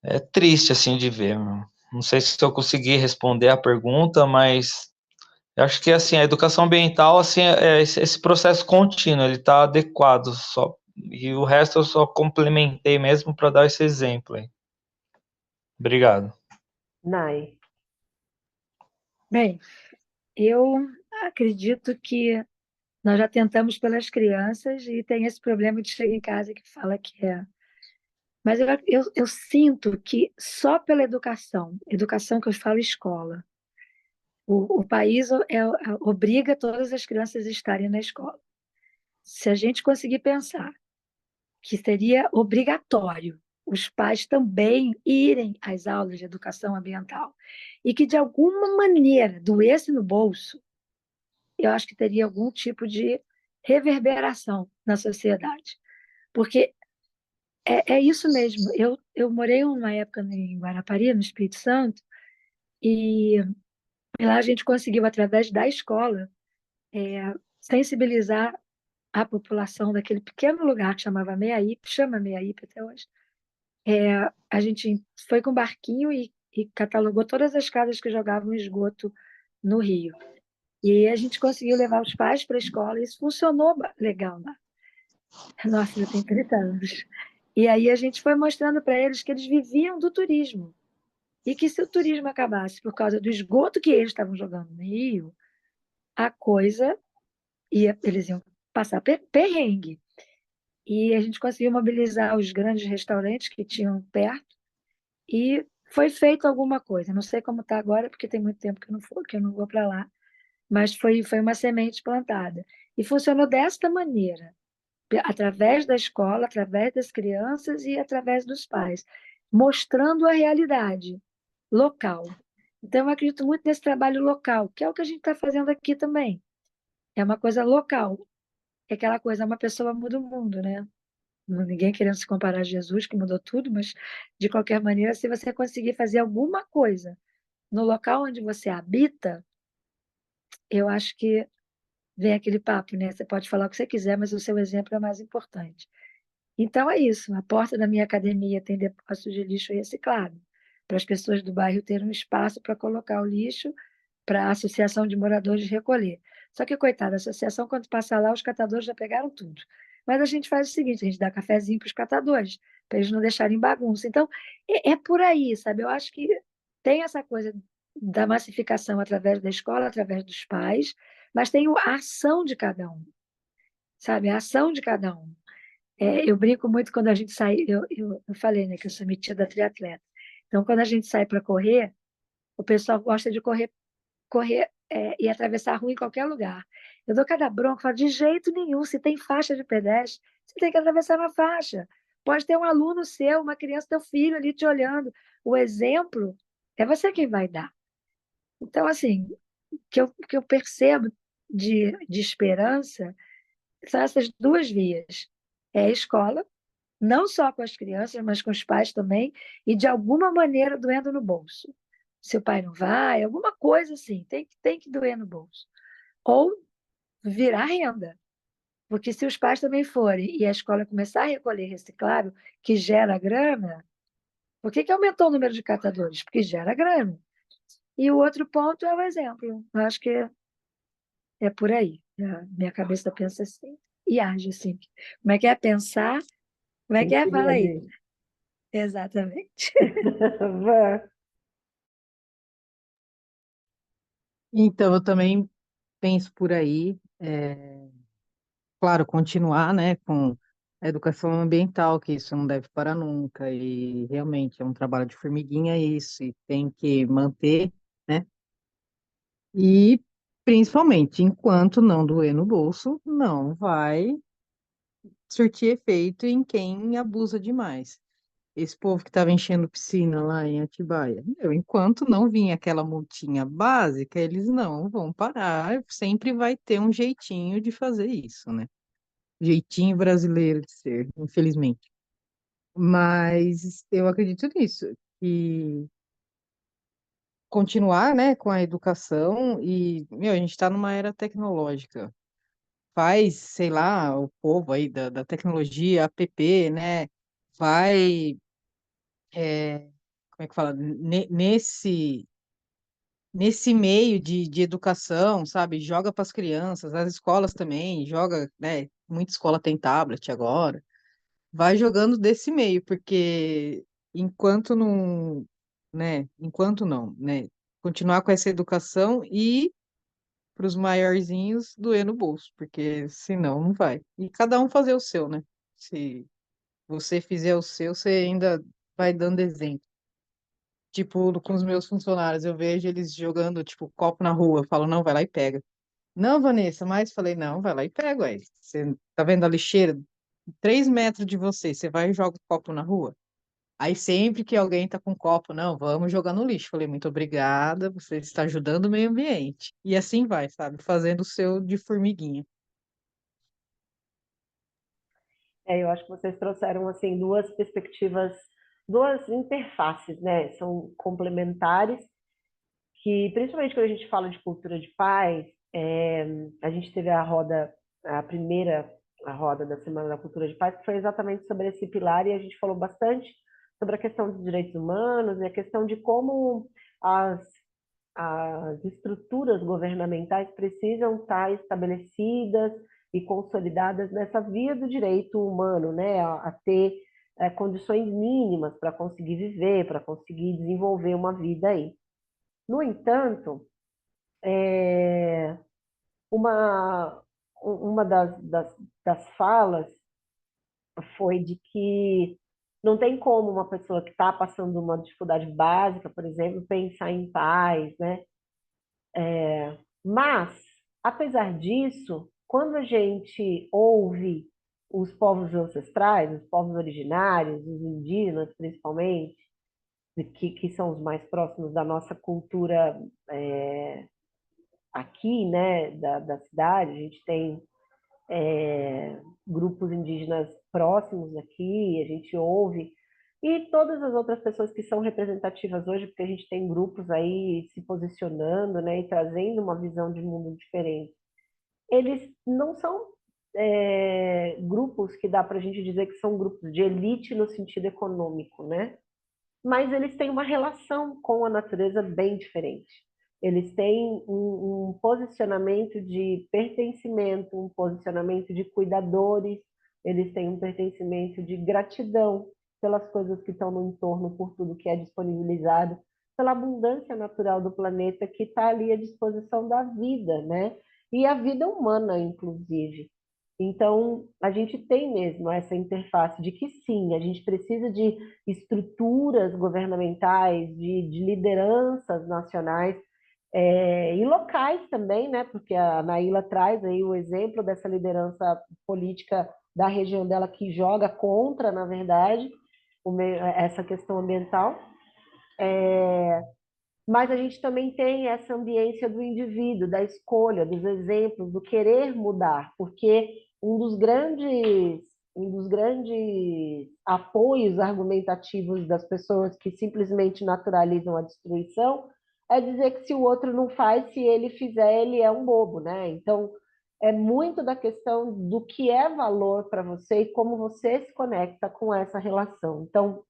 é triste, assim, de ver, meu. Não sei se eu consegui responder a pergunta, mas eu acho que, assim, a educação ambiental, assim, esse processo contínuo, ele está adequado, só, e o resto eu só complementei mesmo para dar esse exemplo aí. Obrigado. Nai. Bem, eu acredito que nós já tentamos pelas crianças e tem esse problema de chegar em casa que fala que é. Mas eu sinto que só pela educação que eu falo escola, o país obriga todas as crianças a estarem na escola. Se a gente conseguir pensar que seria obrigatório os pais também irem às aulas de educação ambiental e que, de alguma maneira, doesse no bolso, eu acho que teria algum tipo de reverberação na sociedade. Porque é isso mesmo. Eu morei uma época em Guarapari, no Espírito Santo, e lá a gente conseguiu, através da escola, sensibilizar a população daquele pequeno lugar que chamava Meiaípe, chama Meiaípe até hoje. A gente foi com um barquinho e catalogou todas as casas que jogavam esgoto no rio. E aí a gente conseguiu levar os pais para a escola e isso funcionou legal lá. Nossa, já tem 30 anos. E aí a gente foi mostrando para eles que eles viviam do turismo. E que se o turismo acabasse por causa do esgoto que eles estavam jogando no rio, a coisa eles iam passar perrengue. E a gente conseguiu mobilizar os grandes restaurantes que tinham perto e foi feito alguma coisa. Não sei como está agora, porque tem muito tempo que eu não vou para lá, mas foi uma semente plantada. E funcionou desta maneira, através da escola, através das crianças e através dos pais, mostrando a realidade local. Então, eu acredito muito nesse trabalho local, que é o que a gente está fazendo aqui também. É uma coisa local. É aquela coisa, uma pessoa muda o mundo, né? Ninguém querendo se comparar a Jesus, que mudou tudo, mas, de qualquer maneira, se você conseguir fazer alguma coisa no local onde você habita, eu acho que vem aquele papo, né? Você pode falar o que você quiser, mas o seu exemplo é mais importante. Então é isso. A porta da minha academia tem depósito de lixo reciclado, para as pessoas do bairro terem um espaço para colocar o lixo, para a associação de moradores recolher. Só que, coitada, a associação, quando passa lá, os catadores já pegaram tudo. Mas a gente faz o seguinte: a gente dá cafezinho para os catadores, para eles não deixarem bagunça. Então, é por aí, sabe? Eu acho que tem essa coisa da massificação através da escola, através dos pais, mas tem a ação de cada um, sabe? A ação de cada um. Eu brinco muito quando a gente sai, eu falei, né, que eu sou metida triatleta. Então, quando a gente sai para correr, o pessoal gosta de correr e atravessar a rua em qualquer lugar. Eu dou cada bronca, falo, de jeito nenhum, se tem faixa de pedestre, você tem que atravessar na faixa. Pode ter um aluno seu, uma criança, teu filho ali te olhando. O exemplo é você quem vai dar. Então, assim, que eu percebo de esperança são essas duas vias. É a escola, não só com as crianças, mas com os pais também, e de alguma maneira doendo no bolso. Se o pai não vai, alguma coisa assim, tem que doer no bolso. Ou virar renda. Porque se os pais também forem e a escola começar a recolher reciclável, que gera grana, por que aumentou o número de catadores? Porque gera grana. E o outro ponto é o exemplo. Eu acho que é por aí. A minha cabeça pensa assim e age assim. Como é que é pensar? Como é que é? Sentir e Fala aí. agir. Exatamente. Vã. Então, eu também penso por aí, claro, continuar, né, com a educação ambiental, que isso não deve parar nunca, e realmente é um trabalho de formiguinha isso, e tem que manter, né, e principalmente, enquanto não doer no bolso, não vai surtir efeito em quem abusa demais. Esse povo que estava enchendo piscina lá em Atibaia, enquanto não vinha aquela multinha básica, eles não vão parar, sempre vai ter um jeitinho de fazer isso, né? Jeitinho brasileiro de ser, infelizmente. Mas eu acredito nisso, que continuar, né, com a educação e, a gente está numa era tecnológica. Faz, sei lá, o povo aí da tecnologia, app, né, vai, como é que fala, nesse meio de educação, sabe, joga para as crianças, as escolas também, joga, né, muita escola tem tablet agora, vai jogando desse meio, porque enquanto não, né, continuar com essa educação e para os maiorzinhos doer no bolso, porque senão não vai. E cada um fazer o seu, né? Se você fizer o seu, você ainda vai dando exemplo. Tipo, com os meus funcionários, eu vejo eles jogando, tipo, copo na rua, eu falo, não, vai lá e pega. Não, Vanessa, mas falei, não, vai lá e pega, ué. Você tá vendo a lixeira? 3 metros de você, você vai e joga o copo na rua? Aí sempre que alguém tá com um copo, não, vamos jogar no lixo. Falei, muito obrigada, você está ajudando o meio ambiente. E assim vai, sabe? Fazendo o seu de formiguinha. Eu acho que vocês trouxeram assim duas perspectivas, duas interfaces, né? São complementares que, principalmente quando a gente fala de cultura de paz, a gente teve a roda, a primeira a roda da Semana da Cultura de Paz, que foi exatamente sobre esse pilar, e a gente falou bastante sobre a questão dos direitos humanos e a questão de como as, as estruturas governamentais precisam estar estabelecidas e consolidadas nessa via do direito humano, né, a ter condições mínimas para conseguir viver, para conseguir desenvolver uma vida aí. No entanto, é, uma, uma das falas foi de que não tem como uma pessoa que está passando uma dificuldade básica, por exemplo, pensar em paz, né? Mas, apesar disso, quando a gente ouve os povos ancestrais, os povos originários, os indígenas principalmente, que são os mais próximos da nossa cultura aqui, né, da cidade, a gente tem grupos indígenas próximos aqui, a gente ouve, e todas as outras pessoas que são representativas hoje, porque a gente tem grupos aí se posicionando, né, e trazendo uma visão de mundo diferente. Eles não são grupos que dá para a gente dizer que são grupos de elite no sentido econômico, né? Mas eles têm uma relação com a natureza bem diferente. Eles têm um posicionamento de pertencimento, um posicionamento de cuidadores, eles têm um pertencimento de gratidão pelas coisas que estão no entorno, por tudo que é disponibilizado, pela abundância natural do planeta que está ali à disposição da vida, né? E a vida humana, inclusive. Então, a gente tem mesmo essa interface de que sim, a gente precisa de estruturas governamentais, de lideranças nacionais e locais também, né? Porque a Naila traz aí o exemplo dessa liderança política da região dela que joga contra, na verdade, essa questão ambiental. Mas a gente também tem essa ambiência do indivíduo, da escolha, dos exemplos, do querer mudar, porque um dos grandes apoios argumentativos das pessoas que simplesmente naturalizam a destruição é dizer que se o outro não faz, se ele fizer, ele é um bobo, né? Então, é muito da questão do que é valor para você e como você se conecta com essa relação. Então,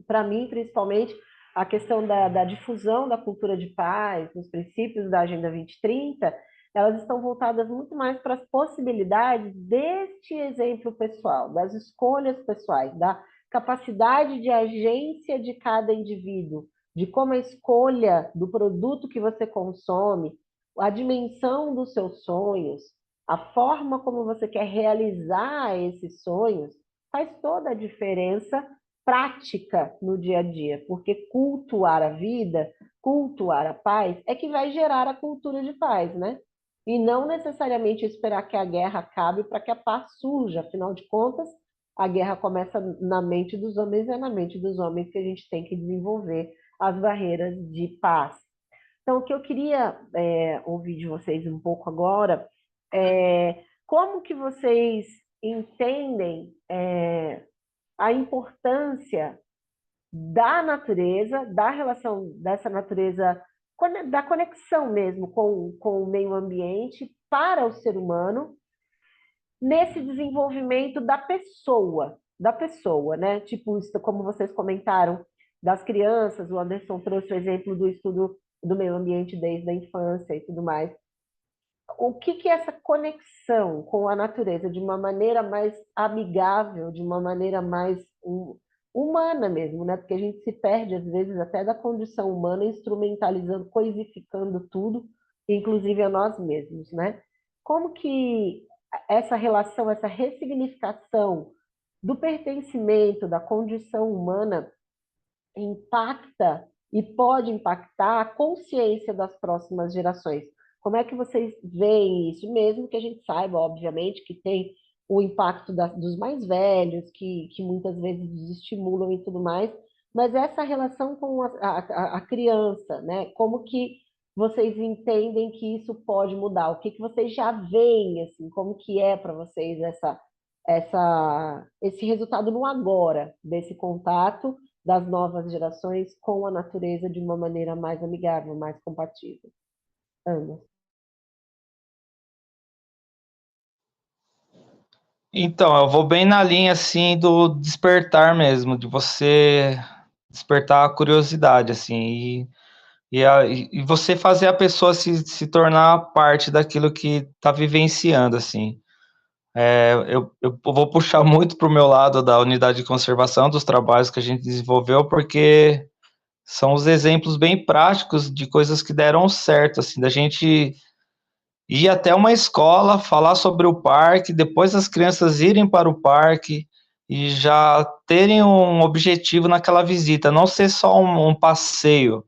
para mim, principalmente, a questão da difusão da cultura de paz, dos princípios da Agenda 2030, elas estão voltadas muito mais para as possibilidades deste exemplo pessoal, das escolhas pessoais, da capacidade de agência de cada indivíduo, de como a escolha do produto que você consome, a dimensão dos seus sonhos, a forma como você quer realizar esses sonhos, faz toda a diferença prática no dia a dia, porque cultuar a vida, cultuar a paz, é que vai gerar a cultura de paz, né? E não necessariamente esperar que a guerra acabe para que a paz surja. Afinal de contas, a guerra começa na mente dos homens e é na mente dos homens que a gente tem que desenvolver as barreiras de paz. Então, o que eu queria ouvir de vocês um pouco agora é como que vocês entendem a importância da natureza, da relação dessa natureza, da conexão mesmo com o meio ambiente para o ser humano, nesse desenvolvimento da pessoa, né? Tipo, isso, como vocês comentaram, das crianças, o Anderson trouxe o exemplo do estudo do meio ambiente desde a infância e tudo mais. O que é essa conexão com a natureza de uma maneira mais amigável, de uma maneira mais humana mesmo, né? Porque a gente se perde, às vezes, até da condição humana, instrumentalizando, coisificando tudo, inclusive a nós mesmos, né? Como que essa relação, essa ressignificação do pertencimento, da condição humana, impacta e pode impactar a consciência das próximas gerações? Como é que vocês veem isso? Mesmo que a gente saiba, obviamente, que tem o impacto dos mais velhos, que muitas vezes desestimulam e tudo mais, mas essa relação com a criança, né? Como que vocês entendem que isso pode mudar? O que que vocês já veem, assim, como que é para vocês esse resultado no agora, desse contato das novas gerações com a natureza de uma maneira mais amigável, mais compatível? Ana. Então, eu vou bem na linha assim do despertar mesmo, de você despertar a curiosidade, assim, e você fazer a pessoa se tornar parte daquilo que está vivenciando, assim. Eu vou puxar muito para o meu lado da unidade de conservação, dos trabalhos que a gente desenvolveu, porque são os exemplos bem práticos de coisas que deram certo, assim, da gente ir até uma escola, falar sobre o parque, depois as crianças irem para o parque e já terem um objetivo naquela visita, não ser só um passeio,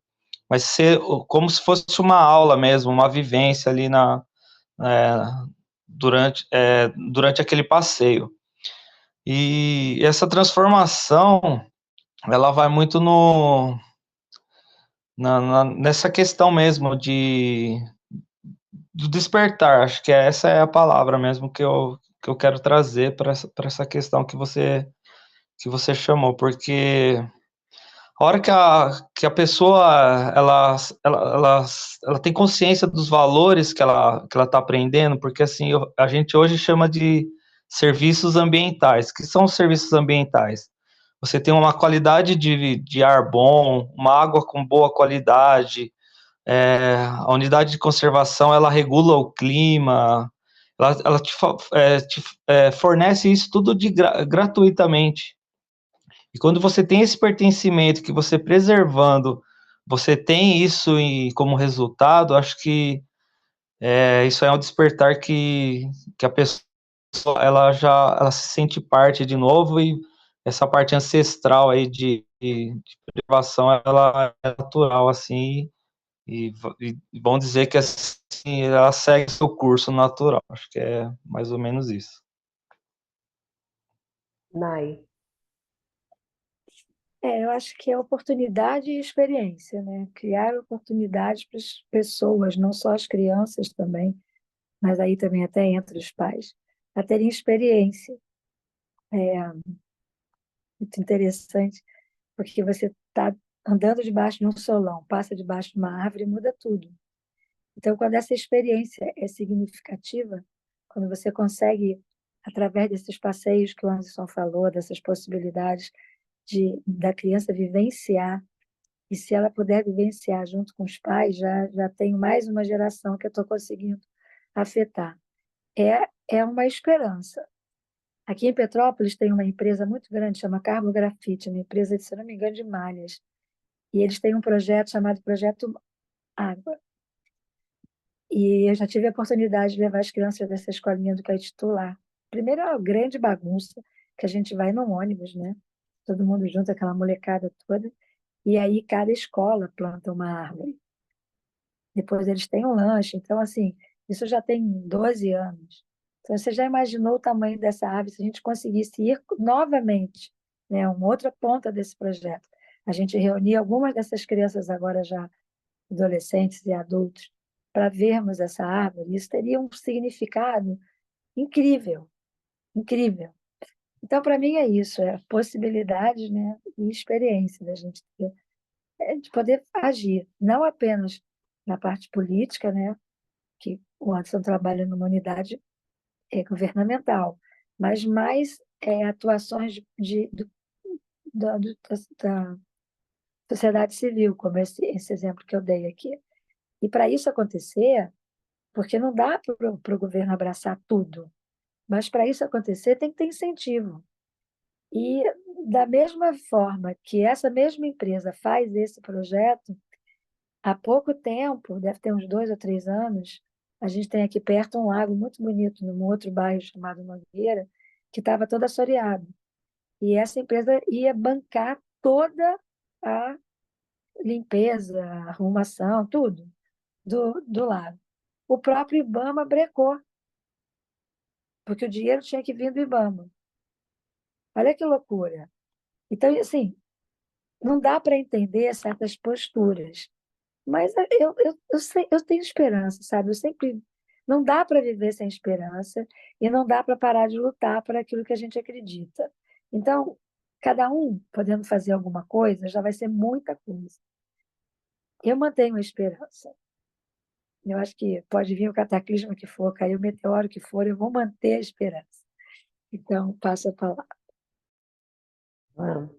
mas ser como se fosse uma aula mesmo, uma vivência ali é, durante aquele passeio. E essa transformação, ela vai muito nessa questão mesmo do despertar, acho que essa é a palavra mesmo que eu quero trazer para essa questão que você chamou, porque a hora que a pessoa ela tem consciência dos valores que ela está aprendendo, porque assim a gente hoje chama de serviços ambientais. Que são os serviços ambientais? Você tem uma qualidade de ar bom, uma água com boa qualidade, a unidade de conservação ela regula o clima, ela te fornece isso tudo gratuitamente. E quando você tem esse pertencimento, que você preservando, você tem isso como resultado, acho que isso é um despertar que a pessoa ela se sente parte de novo e essa parte ancestral aí de preservação, ela é natural, assim, e bom dizer que assim, ela segue seu curso natural. Acho que é mais ou menos isso. Nai. Eu acho que é oportunidade e experiência, né? Criar oportunidades para as pessoas, não só as crianças também, mas aí também até entre os pais, a terem experiência. É muito interessante, porque você está andando debaixo de um solão, passa debaixo de uma árvore, muda tudo. Então, quando essa experiência é significativa, quando você consegue, através desses passeios que o Anderson falou, dessas possibilidades da criança vivenciar, e se ela puder vivenciar junto com os pais, já tenho mais uma geração que eu estou conseguindo afetar. É uma esperança. Aqui em Petrópolis tem uma empresa muito grande, chama Carbo Grafite, uma empresa, se não me engano, de malhas. E eles têm um projeto chamado Projeto Água. E eu já tive a oportunidade de levar as crianças dessa escolinha do Caetito lá. Primeiro é uma grande bagunça, que a gente vai num ônibus, né? Todo mundo junto, aquela molecada toda. E aí cada escola planta uma árvore. Depois eles têm um lanche. Então, assim, isso já tem 12 anos. Então, você já imaginou o tamanho dessa árvore se a gente conseguisse ir novamente, né? Uma outra ponta desse projeto. A gente reunia algumas dessas crianças agora já adolescentes e adultos para vermos essa árvore. Isso teria um significado incrível, incrível. Então, para mim é isso, é possibilidade, né, e experiência da gente ter, de poder agir, não apenas na parte política, né, que o Anderson trabalha numa unidade governamental, mas mais atuações da sociedade civil, como esse exemplo que eu dei aqui. E para isso acontecer, porque não dá para o governo abraçar tudo, mas para isso acontecer tem que ter incentivo. E da mesma forma que essa mesma empresa faz esse projeto, há pouco tempo, deve ter uns 2 ou 3 anos, a gente tem aqui perto um lago muito bonito, num outro bairro chamado Nogueira, que estava todo assoreado. E essa empresa ia bancar toda a limpeza, a arrumação, tudo do lago. O próprio IBAMA brecou, porque o dinheiro tinha que vir do IBAMA. Olha que loucura. Então, assim, não dá para entender certas posturas. Mas eu tenho esperança, sabe? Eu sempre. Não dá para viver sem esperança e não dá para parar de lutar por aquilo que a gente acredita. Então, cada um podendo fazer alguma coisa já vai ser muita coisa. Eu mantenho a esperança. Eu acho que pode vir o cataclismo que for, cair o meteoro que for, eu vou manter a esperança. Então, passo a palavra. Vamos.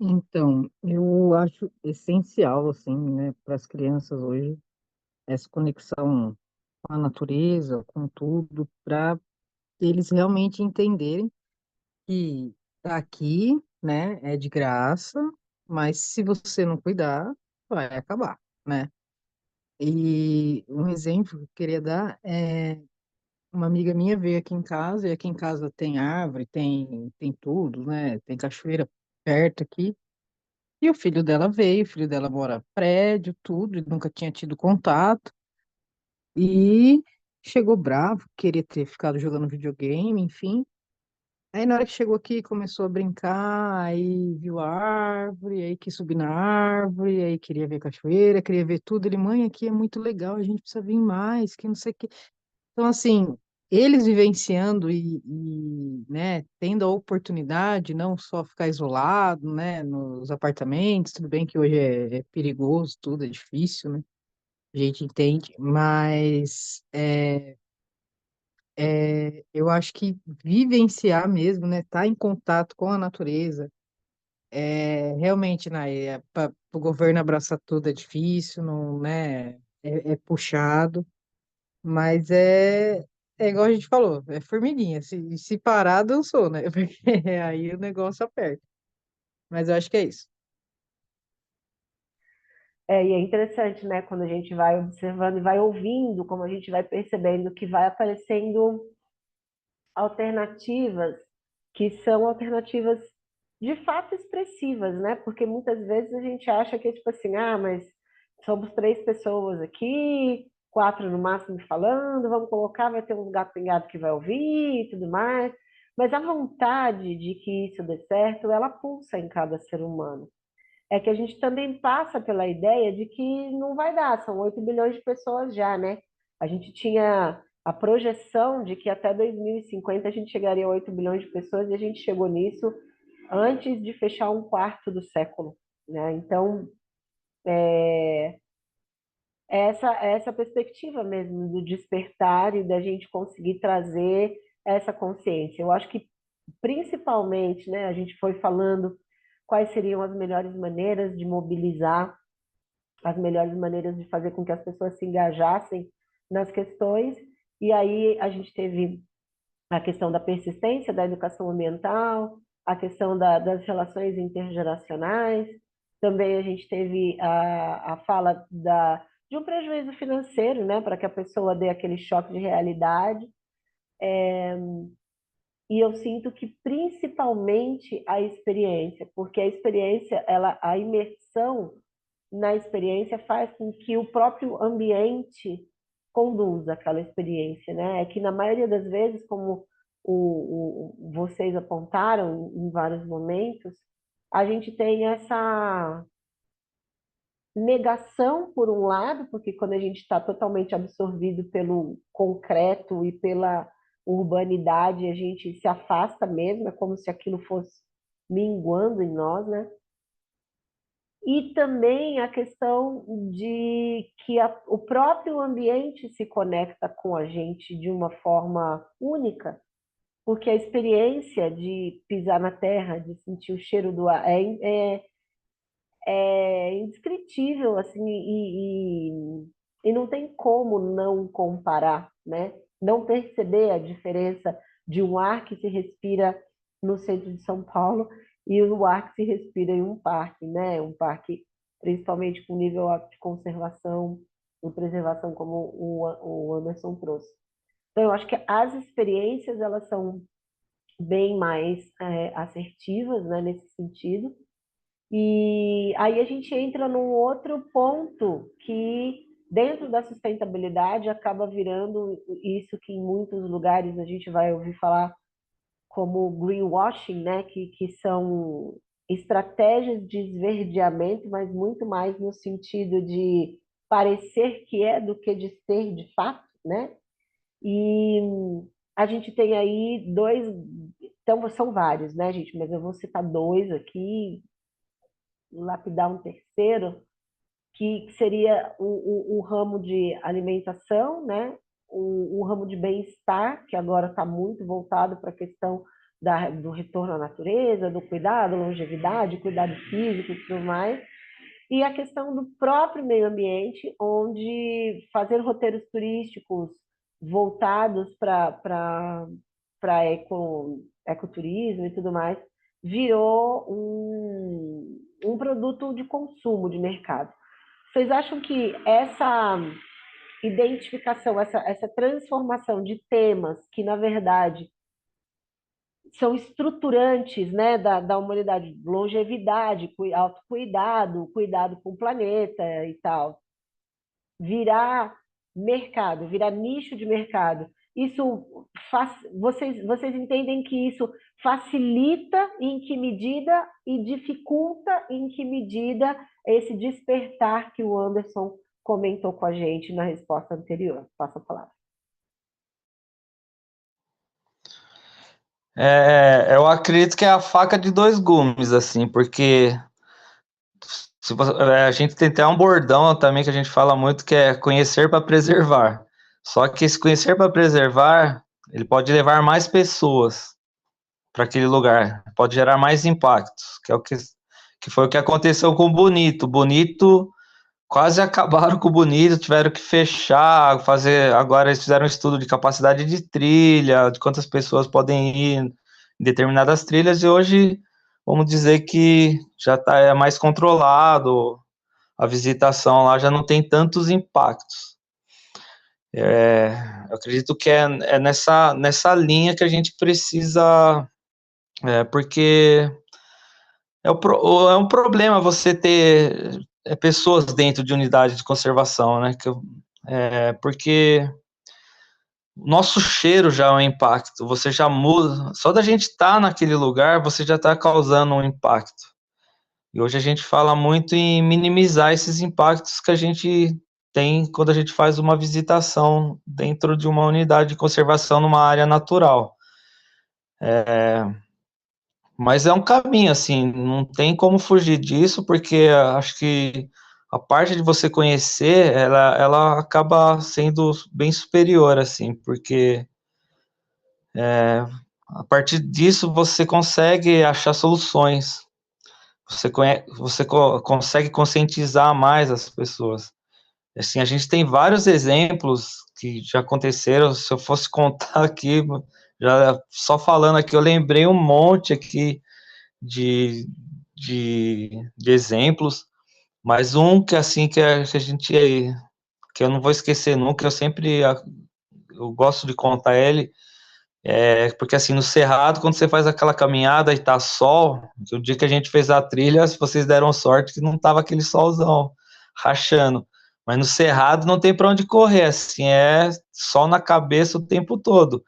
Então, eu acho essencial, assim, né, para as crianças hoje, essa conexão com a natureza, com tudo, para eles realmente entenderem que tá aqui, né, é de graça, mas se você não cuidar, vai acabar, né? E um exemplo que eu queria dar é uma amiga minha veio aqui em casa, e aqui em casa tem árvore, tem tudo, né? Tem cachoeira perto aqui. E o filho dela veio, o filho dela mora prédio, tudo, e nunca tinha tido contato. E chegou bravo, queria ter ficado jogando videogame, enfim. Aí na hora que chegou aqui, começou a brincar, aí viu a árvore, aí quis subir na árvore, aí queria ver cachoeira, queria ver tudo. Ele, mãe, aqui é muito legal, a gente precisa vir mais, que não sei o quê. Então, assim, eles vivenciando né, tendo a oportunidade, não só ficar isolado, né, nos apartamentos, tudo bem que hoje é perigoso, tudo é difícil, né, a gente entende, mas eu acho que vivenciar mesmo, né, estar em contato com a natureza, realmente, né, para o governo abraçar tudo é difícil, não, né, é puxado. Mas é igual a gente falou, é formiguinha. Se parar, dançou, né? Porque aí o negócio aperta. Mas eu acho que é isso. E é interessante, né, quando a gente vai observando e vai ouvindo, como a gente vai percebendo que vai aparecendo alternativas que são alternativas de fato expressivas, né? Porque muitas vezes a gente acha que é tipo assim, ah, mas somos 3 pessoas aqui, 4 no máximo falando, vamos colocar, vai ter um gato pingado que vai ouvir e tudo mais. Mas a vontade de que isso dê certo, ela pulsa em cada ser humano. É que a gente também passa pela ideia de que não vai dar, são 8 bilhões de pessoas já, né? A gente tinha a projeção de que até 2050 a gente chegaria a 8 bilhões de pessoas e a gente chegou nisso antes de fechar um quarto do século, né? Então, essa perspectiva mesmo do despertar e da gente conseguir trazer essa consciência. Eu acho que, principalmente, né, a gente foi falando quais seriam as melhores maneiras de mobilizar, as melhores maneiras de fazer com que as pessoas se engajassem nas questões, e aí a gente teve a questão da persistência da educação ambiental, a questão das relações intergeracionais, também a gente teve a fala de um prejuízo financeiro, né, para que a pessoa dê aquele choque de realidade, e eu sinto que principalmente a experiência, porque a experiência, a imersão na experiência faz com que o próprio ambiente conduza aquela experiência, né? É que na maioria das vezes, como vocês apontaram em vários momentos, a gente tem essa negação por um lado, porque quando a gente está totalmente absorvido pelo concreto e pela urbanidade, a gente se afasta mesmo, é como se aquilo fosse minguando em nós, né? E também a questão de que o próprio ambiente se conecta com a gente de uma forma única, porque a experiência de pisar na terra, de sentir o cheiro do ar, é indescritível, assim, e não tem como não comparar, né? Não perceber a diferença de um ar que se respira no centro de São Paulo e o ar que se respira em um parque, né? Um parque, principalmente com nível alto de conservação e preservação, como o Anderson trouxe. Então, eu acho que as experiências, elas são bem mais assertivas, né, nesse sentido, e aí a gente entra num outro ponto que dentro da sustentabilidade acaba virando isso que em muitos lugares a gente vai ouvir falar como greenwashing, né? Que são estratégias de esverdeamento, mas muito mais no sentido de parecer que é do que de ser de fato, né? E a gente tem aí dois, então são vários, né, gente? Mas eu vou citar dois aqui, lapidar um terceiro, que seria o ramo de alimentação, né? O ramo de bem-estar, que agora está muito voltado para a questão do retorno à natureza, do cuidado, longevidade, cuidado físico e tudo mais. E a questão do próprio meio ambiente, onde fazer roteiros turísticos voltados para ecoturismo e tudo mais, virou um produto de consumo de mercado. Vocês acham que essa identificação, essa transformação de temas que, na verdade, são estruturantes, né, da humanidade, longevidade, autocuidado, cuidado com o planeta e tal, virar mercado, virar nicho de mercado, vocês entendem que isso facilita em que medida e dificulta em que medida esse despertar que o Anderson comentou com a gente na resposta anterior? Passa a palavra. Eu acredito que é a faca de dois gumes, assim, porque a gente tem até um bordão também que a gente fala muito que é conhecer para preservar. Só que esse conhecer para preservar, ele pode levar mais pessoas para aquele lugar, pode gerar mais impactos, que foi o que aconteceu com o Bonito. Bonito quase acabaram com o Bonito, tiveram que fechar, agora eles fizeram um estudo de capacidade de trilha, de quantas pessoas podem ir em determinadas trilhas, e hoje vamos dizer que já é mais controlado, a visitação lá já não tem tantos impactos. Eu acredito que é nessa linha que a gente precisa, porque é um problema você ter pessoas dentro de unidade de conservação, né? Porque o nosso cheiro já é um impacto, você já muda, só da gente estar naquele lugar, você já está causando um impacto. E hoje a gente fala muito em minimizar esses impactos que a gente tem quando a gente faz uma visitação dentro de uma unidade de conservação numa área natural. Mas é um caminho, assim, não tem como fugir disso, porque acho que a parte de você conhecer, ela acaba sendo bem superior, assim, porque a partir disso você consegue achar soluções, consegue conscientizar mais as pessoas. Assim, a gente tem vários exemplos que já aconteceram, se eu fosse contar aqui, já só falando aqui, eu lembrei um monte aqui de, de exemplos, mas um que assim que eu não vou esquecer nunca, eu gosto de contar ele, porque assim, no Cerrado, quando você faz aquela caminhada e tá sol, o dia que a gente fez a trilha, se vocês deram sorte que não tava aquele solzão rachando, mas no Cerrado não tem para onde correr, assim, é sol na cabeça o tempo todo.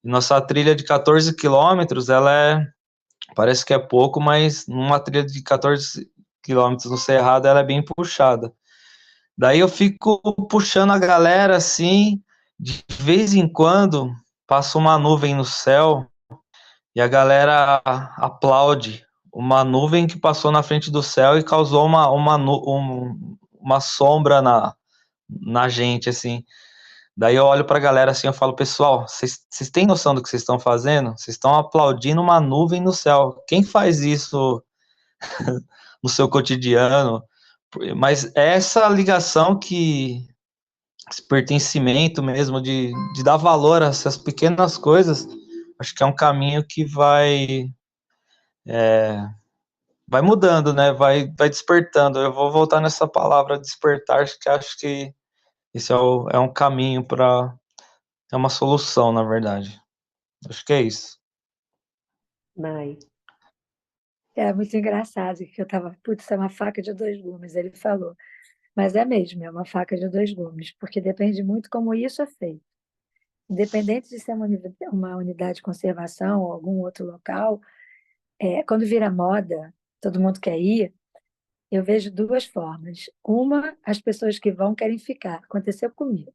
E nossa trilha de 14 quilômetros, parece que é pouco, mas numa trilha de 14 quilômetros no Cerrado, ela é bem puxada. Daí eu fico puxando a galera assim, de vez em quando passa uma nuvem no céu e a galera aplaude uma nuvem que passou na frente do céu e causou uma sombra na gente, assim. Daí eu olho pra galera assim, eu falo, pessoal, vocês têm noção do que vocês estão fazendo? Vocês estão aplaudindo uma nuvem no céu. Quem faz isso no seu cotidiano? Mas essa ligação esse pertencimento mesmo, de dar valor a essas pequenas coisas, acho que é um caminho que vai mudando, né? Vai despertando. Eu vou voltar nessa palavra despertar, que acho que esse é um caminho é uma solução, na verdade. Acho que é isso. Nai. É muito engraçado, que eu estava, putz, é uma faca de dois gumes, ele falou. Mas é mesmo, é uma faca de dois gumes, porque depende muito como isso é feito. Independente de ser uma unidade de conservação ou algum outro local, quando vira moda, todo mundo quer ir, eu vejo duas formas. Uma, as pessoas que vão querem ficar. Aconteceu comigo.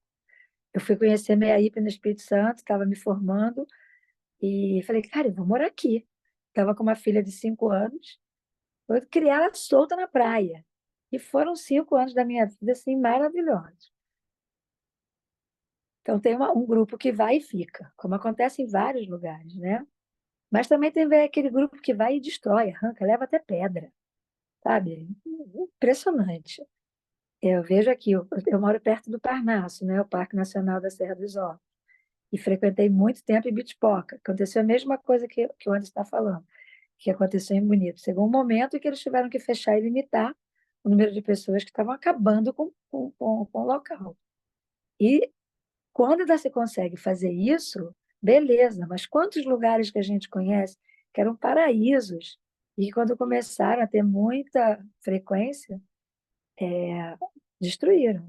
Eu fui conhecer Meaípe no Espírito Santo, estava me formando, e falei, cara, eu vou morar aqui. Estava com uma filha de 5 anos, vou criar ela solta na praia. E foram 5 anos da minha vida, assim, maravilhosos. Então, tem um grupo que vai e fica, como acontece em vários lugares, né? Mas também tem aquele grupo que vai e destrói, arranca, leva até pedra, sabe? Impressionante. Eu vejo aqui, eu moro perto do Parnaso, né? O Parque Nacional da Serra dos Ossos. E frequentei muito tempo em Bitpoca. Aconteceu a mesma coisa que o Anderson está falando, que aconteceu em Bonito. Chegou um momento em que eles tiveram que fechar e limitar o número de pessoas que estavam acabando com o local. E quando ainda se consegue fazer isso, beleza, mas quantos lugares que a gente conhece que eram paraísos e quando começaram a ter muita frequência, destruíram.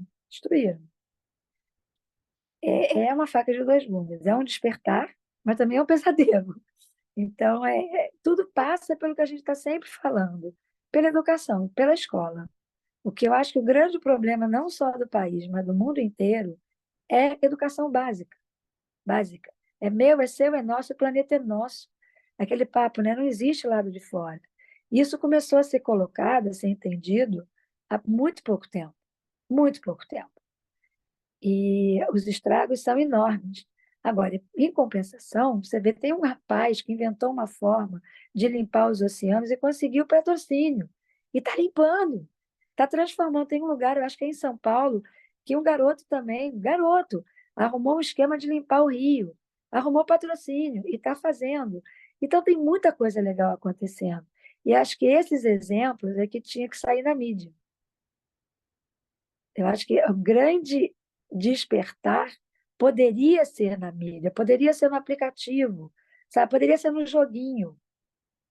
É uma faca de dois gumes, é um despertar, mas também é um pesadelo. Então, tudo passa pelo que a gente está sempre falando, pela educação, pela escola. O que eu acho que o grande problema, não só do país, mas do mundo inteiro, é educação básica. Básica. É meu, é seu, é nosso, o planeta é nosso. Aquele papo, né? Não existe lado de fora. Isso começou a ser colocado, a ser entendido há muito pouco tempo. Muito pouco tempo. E os estragos são enormes. Agora, em compensação, você vê, tem um rapaz que inventou uma forma de limpar os oceanos e conseguiu patrocínio. E está limpando, está transformando. Tem um lugar, eu acho que é em São Paulo, que um garoto também, garoto, arrumou um esquema de limpar o rio, arrumou patrocínio e está fazendo. Então, tem muita coisa legal acontecendo. E acho que esses exemplos é que tinha que sair na mídia. Eu acho que o grande despertar poderia ser na mídia, poderia ser no aplicativo, sabe? Poderia ser no joguinho,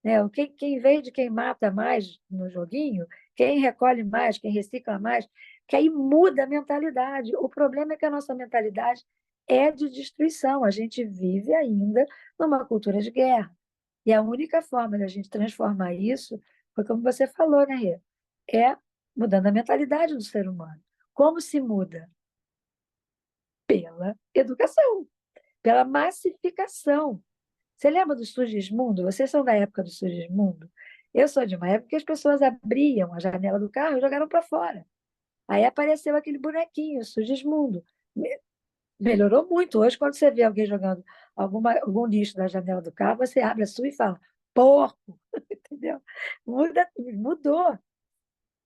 né? Quem vende, quem mata mais no joguinho, quem recolhe mais, quem recicla mais, que aí muda a mentalidade. O problema é que a nossa mentalidade é de destruição. A gente vive ainda numa cultura de guerra. E a única forma da gente transformar isso foi como você falou, né, Rê? É mudando a mentalidade do ser humano. Como se muda? Pela educação, pela massificação. Você lembra do Sugismundo? Vocês são da época do Sugismundo? Eu sou de uma época que as pessoas abriam a janela do carro e jogaram para fora. Aí apareceu aquele bonequinho, Sugismundo. Melhorou muito. Hoje, quando você vê alguém jogando algum lixo da janela do carro, você abre a sua e fala, porco, entendeu? Mudou.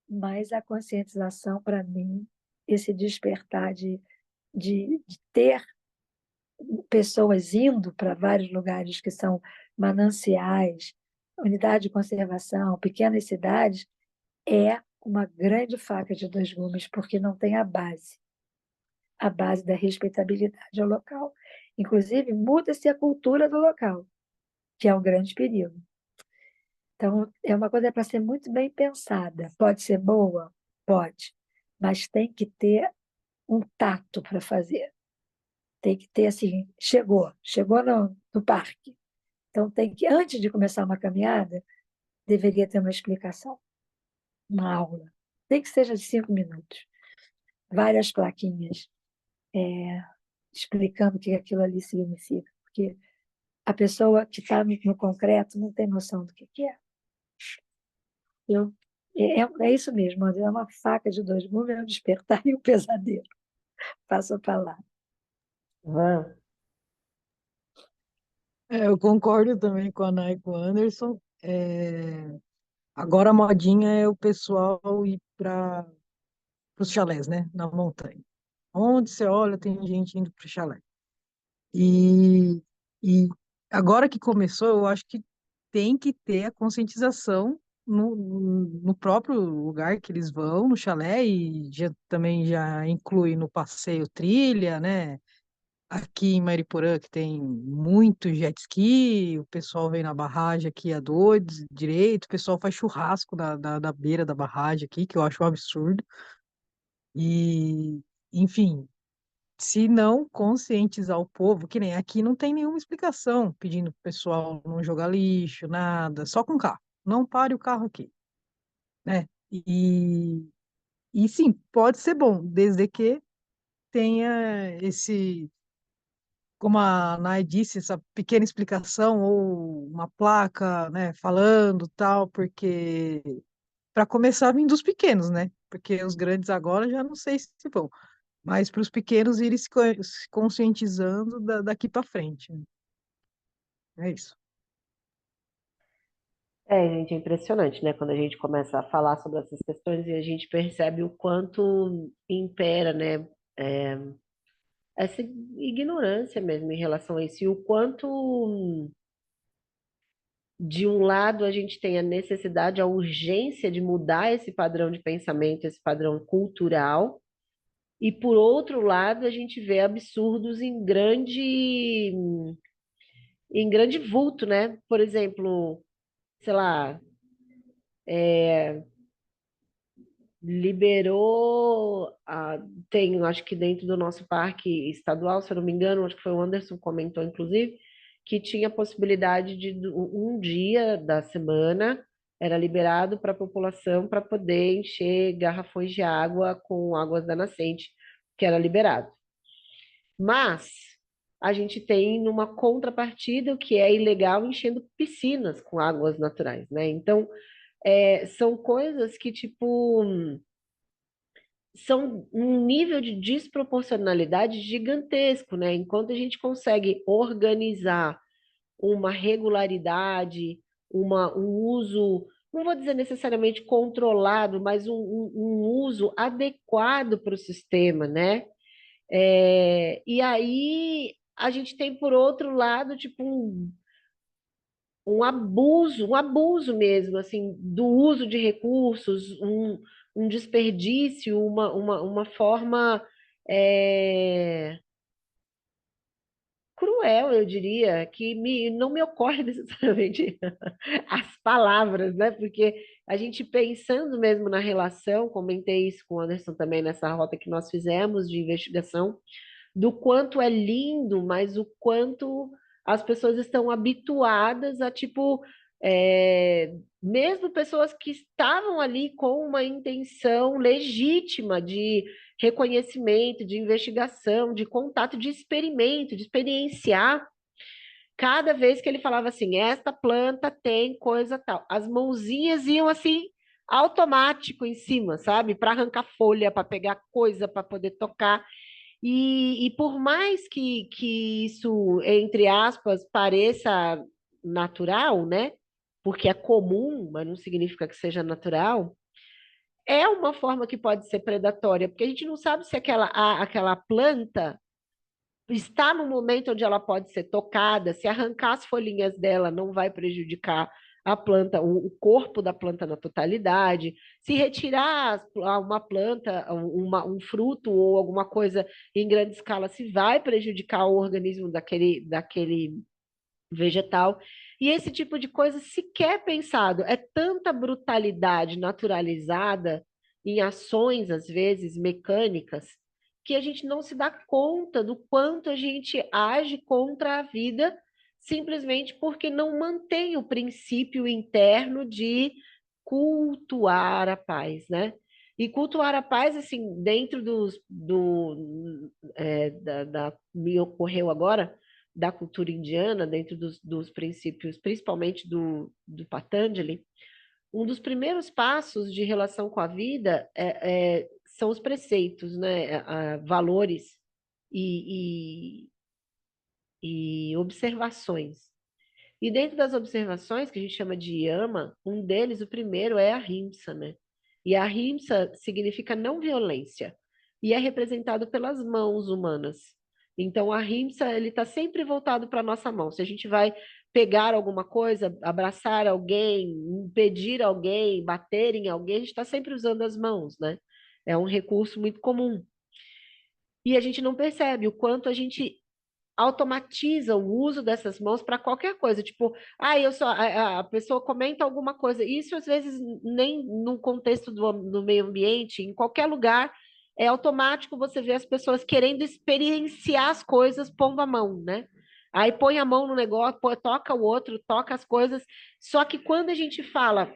Mas a conscientização, para mim, esse despertar de ter pessoas indo para vários lugares que são mananciais, unidade de conservação, pequenas cidades, é uma grande faca de dois gumes, porque não tem a base da respeitabilidade ao local. Inclusive, muda-se a cultura do local, que é um grande perigo. Então, é uma coisa para ser muito bem pensada. Pode ser boa? Pode. Mas tem que ter um tato para fazer. Tem que ter assim, chegou no parque. Então tem que, antes de começar uma caminhada, deveria ter uma explicação, uma aula. Tem que seja de 5 minutos. Várias plaquinhas explicando o que aquilo ali significa. Porque a pessoa que está no concreto não tem noção do que é. Eu, é isso mesmo, André, é uma faca de dois gumes, é um despertar e um pesadelo. Passo a palavra. Van, Eu concordo também com a Nay e com o Anderson. Agora a modinha é o pessoal ir para os chalés, né? Na montanha. Onde você olha, tem gente indo para o chalé. E, e agora que começou, eu acho que tem que ter a conscientização no próprio lugar que eles vão, no chalé, e também já inclui no passeio trilha, né? Aqui em Mariporã, que tem muito jet ski, o pessoal vem na barragem aqui a doidos, direito, o pessoal faz churrasco da beira da barragem aqui, que eu acho um absurdo. E, enfim, se não conscientizar o povo, que nem aqui não tem nenhuma explicação pedindo pro pessoal não jogar lixo, nada, só com carro. Não pare o carro aqui, né? E sim, pode ser bom, desde que tenha esse, como a Nai disse, essa pequena explicação ou uma placa, né, falando tal, porque para começar vem dos pequenos, né? Porque os grandes agora já não sei se vão, mas para os pequenos irem se conscientizando daqui para frente, né? É isso. Gente, é impressionante, né? Quando a gente começa a falar sobre essas questões e a gente percebe o quanto impera, né? é, Essa ignorância mesmo em relação a isso, e o quanto, de um lado, a gente tem a necessidade, a urgência de mudar esse padrão de pensamento, esse padrão cultural, e por outro lado, a gente vê absurdos em grande vulto, né? Por exemplo, sei lá, liberou, tem, acho que dentro do nosso parque estadual, se eu não me engano, acho que foi o Anderson que comentou, inclusive, que tinha a possibilidade de um dia da semana era liberado para a população para poder encher garrafões de água com águas da nascente, que era liberado. Mas a gente tem numa contrapartida o que é ilegal enchendo piscinas com águas naturais, né? Então, são coisas que, tipo, são um nível de desproporcionalidade gigantesco, né? Enquanto a gente consegue organizar uma regularidade, um uso, não vou dizer necessariamente controlado, mas um uso adequado para o sistema, né? E aí a gente tem, por outro lado, tipo, um abuso mesmo, assim, do uso de recursos, um desperdício, uma forma é, cruel, eu diria, que não me ocorre necessariamente as palavras, né? Porque a gente pensando mesmo na relação, comentei isso com o Anderson também nessa rota que nós fizemos de investigação, do quanto é lindo, mas o quanto as pessoas estão habituadas a, tipo, mesmo pessoas que estavam ali com uma intenção legítima de reconhecimento, de investigação, de contato, de experimento, de experienciar, cada vez que ele falava assim, esta planta tem coisa tal, as mãozinhas iam assim automático em cima, sabe? Para arrancar folha, para pegar coisa, para poder tocar. E por mais que isso, entre aspas, pareça natural, né? Porque é comum, mas não significa que seja natural, é uma forma que pode ser predatória, porque a gente não sabe se aquela planta está no momento onde ela pode ser tocada, se arrancar as folhinhas dela não vai prejudicar a planta, o corpo da planta na totalidade, se retirar uma planta, um fruto ou alguma coisa em grande escala, se vai prejudicar o organismo daquele vegetal. E esse tipo de coisa sequer pensado. É tanta brutalidade naturalizada em ações, às vezes, mecânicas, que a gente não se dá conta do quanto a gente age contra a vida simplesmente porque não mantém o princípio interno de cultuar a paz, né? E cultuar a paz, assim, dentro me ocorreu agora, da cultura indiana, dentro dos princípios, principalmente do Patanjali, um dos primeiros passos de relação com a vida são os preceitos, né? Valores e, e observações. E dentro das observações, que a gente chama de yama, um deles, o primeiro, é a ahimsa, né? E a ahimsa significa não violência, e é representado pelas mãos humanas. Então, a ahimsa, ele está sempre voltado para a nossa mão. Se a gente vai pegar alguma coisa, abraçar alguém, impedir alguém, bater em alguém, a gente está sempre usando as mãos, né? É um recurso muito comum. E a gente não percebe o quanto a gente automatiza o uso dessas mãos para qualquer coisa. Tipo, a pessoa comenta alguma coisa. Isso, às vezes, nem no contexto do meio ambiente, em qualquer lugar, é automático você ver as pessoas querendo experienciar as coisas pondo a mão, né? Aí põe a mão no negócio, toca o outro, toca as coisas. Só que quando a gente fala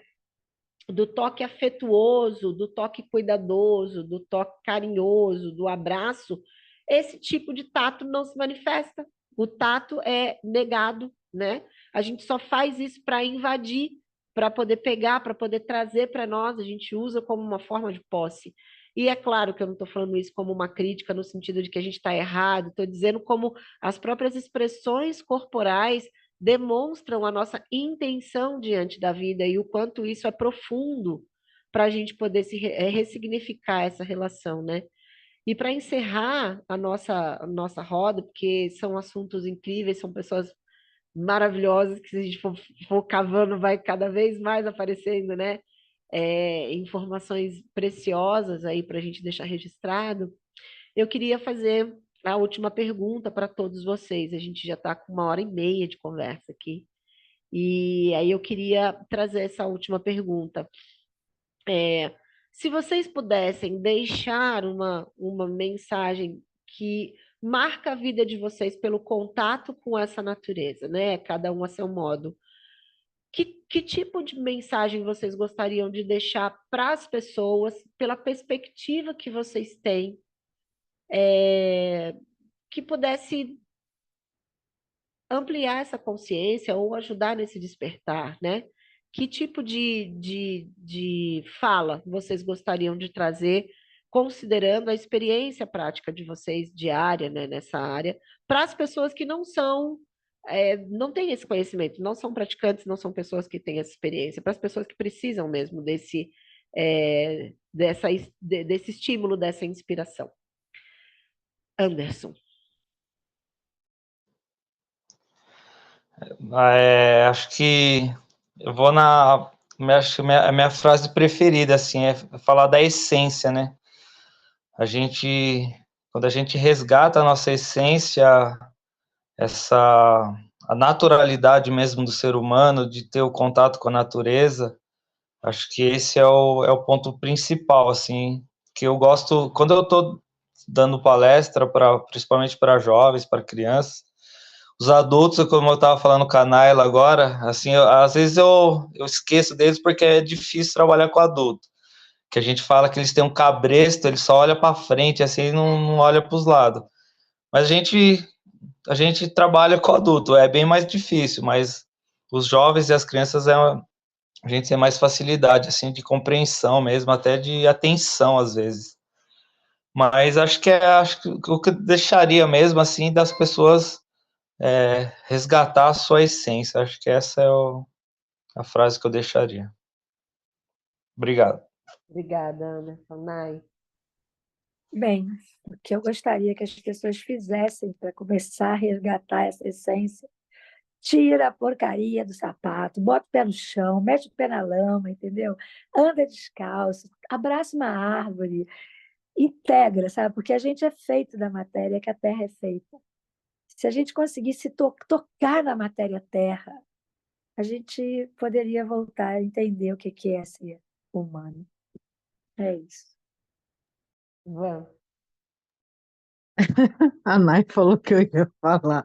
do toque afetuoso, do toque cuidadoso, do toque carinhoso, do abraço, esse tipo de tato não se manifesta. O tato é negado, né? A gente só faz isso para invadir, para poder pegar, para poder trazer para nós, a gente usa como uma forma de posse. E é claro que eu não estou falando isso como uma crítica no sentido de que a gente está errado, estou dizendo como as próprias expressões corporais demonstram a nossa intenção diante da vida e o quanto isso é profundo para a gente poder ressignificar essa relação, né? E para encerrar a nossa roda, porque são assuntos incríveis, são pessoas maravilhosas que se a gente for cavando vai cada vez mais aparecendo, né? Informações preciosas aí para a gente deixar registrado. Eu queria fazer a última pergunta para todos vocês. A gente já está com 1h30 de conversa aqui. E aí eu queria trazer essa última pergunta. Se vocês pudessem deixar uma mensagem que marca a vida de vocês pelo contato com essa natureza, né? Cada um a seu modo. Que tipo de mensagem vocês gostariam de deixar para as pessoas, pela perspectiva que vocês têm, que pudesse ampliar essa consciência ou ajudar nesse despertar, né? Que tipo de fala vocês gostariam de trazer, considerando a experiência prática de vocês diária, né, nessa área, para as pessoas que não têm esse conhecimento, não são praticantes, não são pessoas que têm essa experiência, para as pessoas que precisam mesmo desse estímulo, dessa inspiração. Anderson. Acho que eu vou acho que a minha frase preferida, assim, é falar da essência, né? Quando a gente resgata a nossa essência, a naturalidade mesmo do ser humano, de ter o contato com a natureza, acho que esse é o ponto principal, assim, que eu gosto, quando eu estou dando palestra, principalmente para jovens, para crianças, os adultos, como eu estava falando com a Naila agora, assim, às vezes eu esqueço deles porque é difícil trabalhar com adulto, que a gente fala que eles têm um cabresto, eles só olham para frente, assim, não olha para os lados. Mas a gente trabalha com adulto, é bem mais difícil, mas os jovens e as crianças a gente tem mais facilidade, assim, de compreensão mesmo, até de atenção, às vezes. Mas acho que o que eu deixaria mesmo, assim, das pessoas resgatar a sua essência. Acho que essa é a frase que eu deixaria. Obrigado. Obrigada, Anderson. Nai. Bem, o que eu gostaria que as pessoas fizessem para começar a resgatar essa essência, tira a porcaria do sapato, bota o pé no chão, mete o pé na lama, entendeu? Anda descalço, abraça uma árvore, integra, sabe? Porque a gente é feito da matéria que a Terra é feita. Se a gente conseguisse tocar na matéria Terra, a gente poderia voltar a entender o que é ser humano. É isso. Van. A Nai falou que eu ia falar.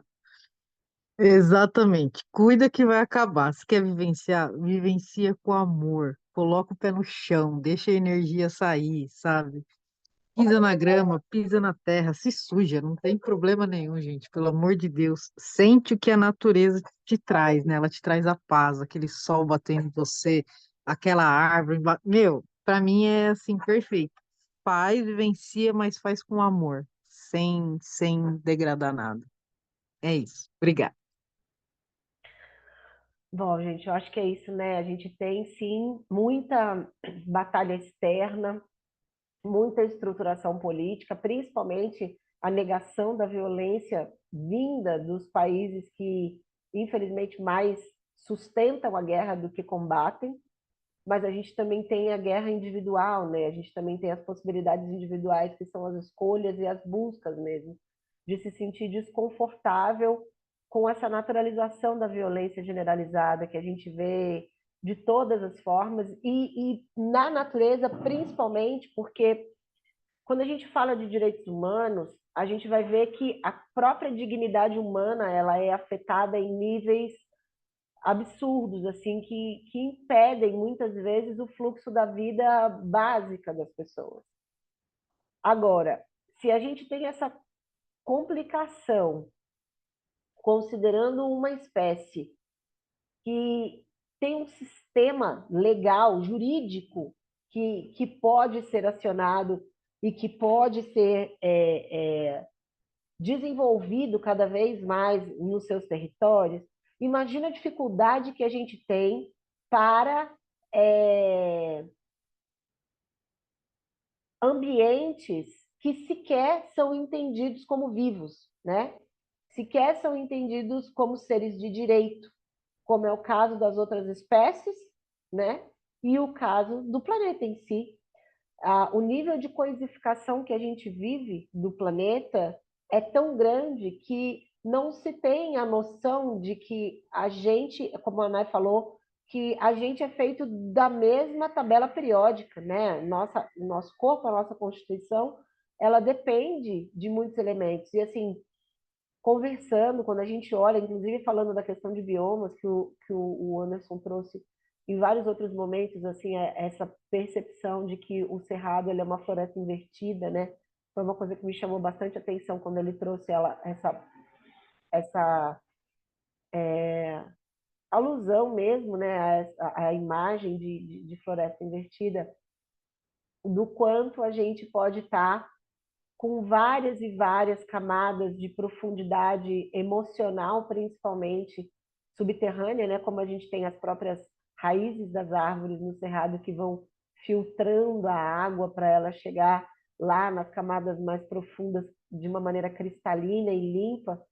Exatamente. Cuida que vai acabar. Se quer vivenciar, vivencia com amor. Coloca o pé no chão, deixa a energia sair, sabe? Pisa na grama, pisa na terra, se suja, não tem problema nenhum, gente. Pelo amor de Deus. Sente o que a natureza te traz, né? Ela te traz a paz, aquele sol batendo em você, aquela árvore. Meu, para mim é assim, perfeito. Faz, vivencia, mas faz com amor, sem degradar nada. É isso. Obrigada. Bom, gente, eu acho que é isso, né? A gente tem, sim, muita batalha externa, muita estruturação política, principalmente a negação da violência vinda dos países que, infelizmente, mais sustentam a guerra do que combatem, mas a gente também tem a guerra individual, né? A gente também tem as possibilidades individuais, que são as escolhas e as buscas mesmo, de se sentir desconfortável com essa naturalização da violência generalizada que a gente vê de todas as formas e na natureza, principalmente porque quando a gente fala de direitos humanos, a gente vai ver que a própria dignidade humana ela é afetada em níveis absurdos, assim, que impedem muitas vezes o fluxo da vida básica das pessoas. Agora, se a gente tem essa complicação, considerando uma espécie que tem um sistema legal, jurídico, que pode ser acionado e que pode ser desenvolvido cada vez mais nos seus territórios, imagina a dificuldade que a gente tem para ambientes que sequer são entendidos como vivos, né? Sequer são entendidos como seres de direito, como é o caso das outras espécies, né? E o caso do planeta em si. O nível de coisificação que a gente vive do planeta é tão grande que não se tem a noção de que a gente, como a Anai falou, que a gente é feito da mesma tabela periódica, né? Nosso corpo, a nossa constituição, ela depende de muitos elementos. E assim, conversando, quando a gente olha, inclusive falando da questão de biomas, que o Anderson trouxe em vários outros momentos, assim, essa percepção de que o Cerrado ele é uma floresta invertida, né? Foi uma coisa que me chamou bastante atenção quando ele trouxe essa alusão mesmo, né, a imagem de floresta invertida, do quanto a gente pode estar com várias e várias camadas de profundidade emocional, principalmente subterrânea, né? Como a gente tem as próprias raízes das árvores no cerrado que vão filtrando a água para ela chegar lá nas camadas mais profundas de uma maneira cristalina e limpa,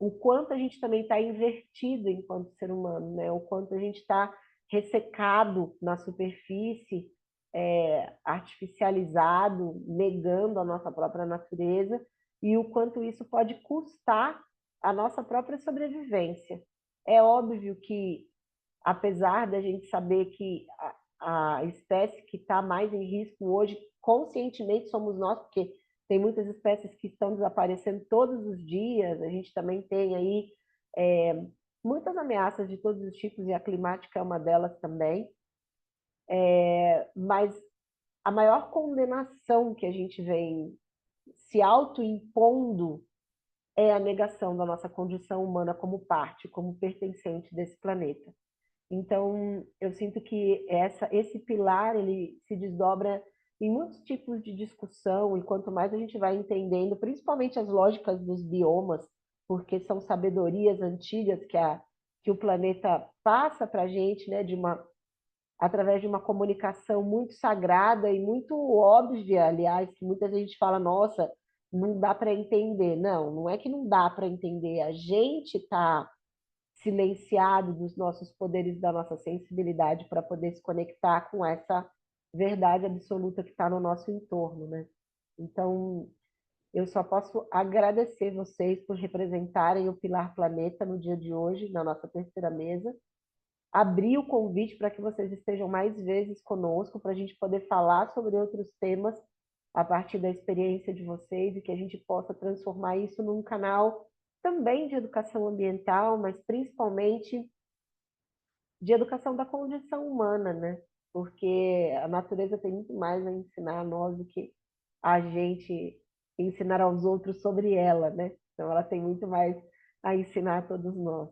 o quanto a gente também está invertido enquanto ser humano, né? O quanto a gente está ressecado na superfície, artificializado, negando a nossa própria natureza, e o quanto isso pode custar a nossa própria sobrevivência. É óbvio que, apesar da gente saber que a espécie que está mais em risco hoje, conscientemente somos nós, porque tem muitas espécies que estão desaparecendo todos os dias, a gente também tem aí muitas ameaças de todos os tipos, e a climática é uma delas também, mas a maior condenação que a gente vem se autoimpondo é a negação da nossa condição humana como parte, como pertencente desse planeta. Então, eu sinto que esse pilar ele se desdobra em muitos tipos de discussão, e quanto mais a gente vai entendendo, principalmente as lógicas dos biomas, porque são sabedorias antigas que o planeta passa para a gente, né, através de uma comunicação muito sagrada e muito óbvia, aliás, que muita gente fala, nossa, não dá para entender. Não, não é que não dá para entender, a gente está silenciado dos nossos poderes, da nossa sensibilidade para poder se conectar com essa verdade absoluta que está no nosso entorno, né? Então, eu só posso agradecer vocês por representarem o Pilar Planeta no dia de hoje, na nossa terceira mesa, abrir o convite para que vocês estejam mais vezes conosco, para a gente poder falar sobre outros temas a partir da experiência de vocês, e que a gente possa transformar isso num canal também de educação ambiental, mas principalmente de educação da condição humana, né? Porque a natureza tem muito mais a ensinar a nós do que a gente ensinar aos outros sobre ela, né? Então ela tem muito mais a ensinar a todos nós.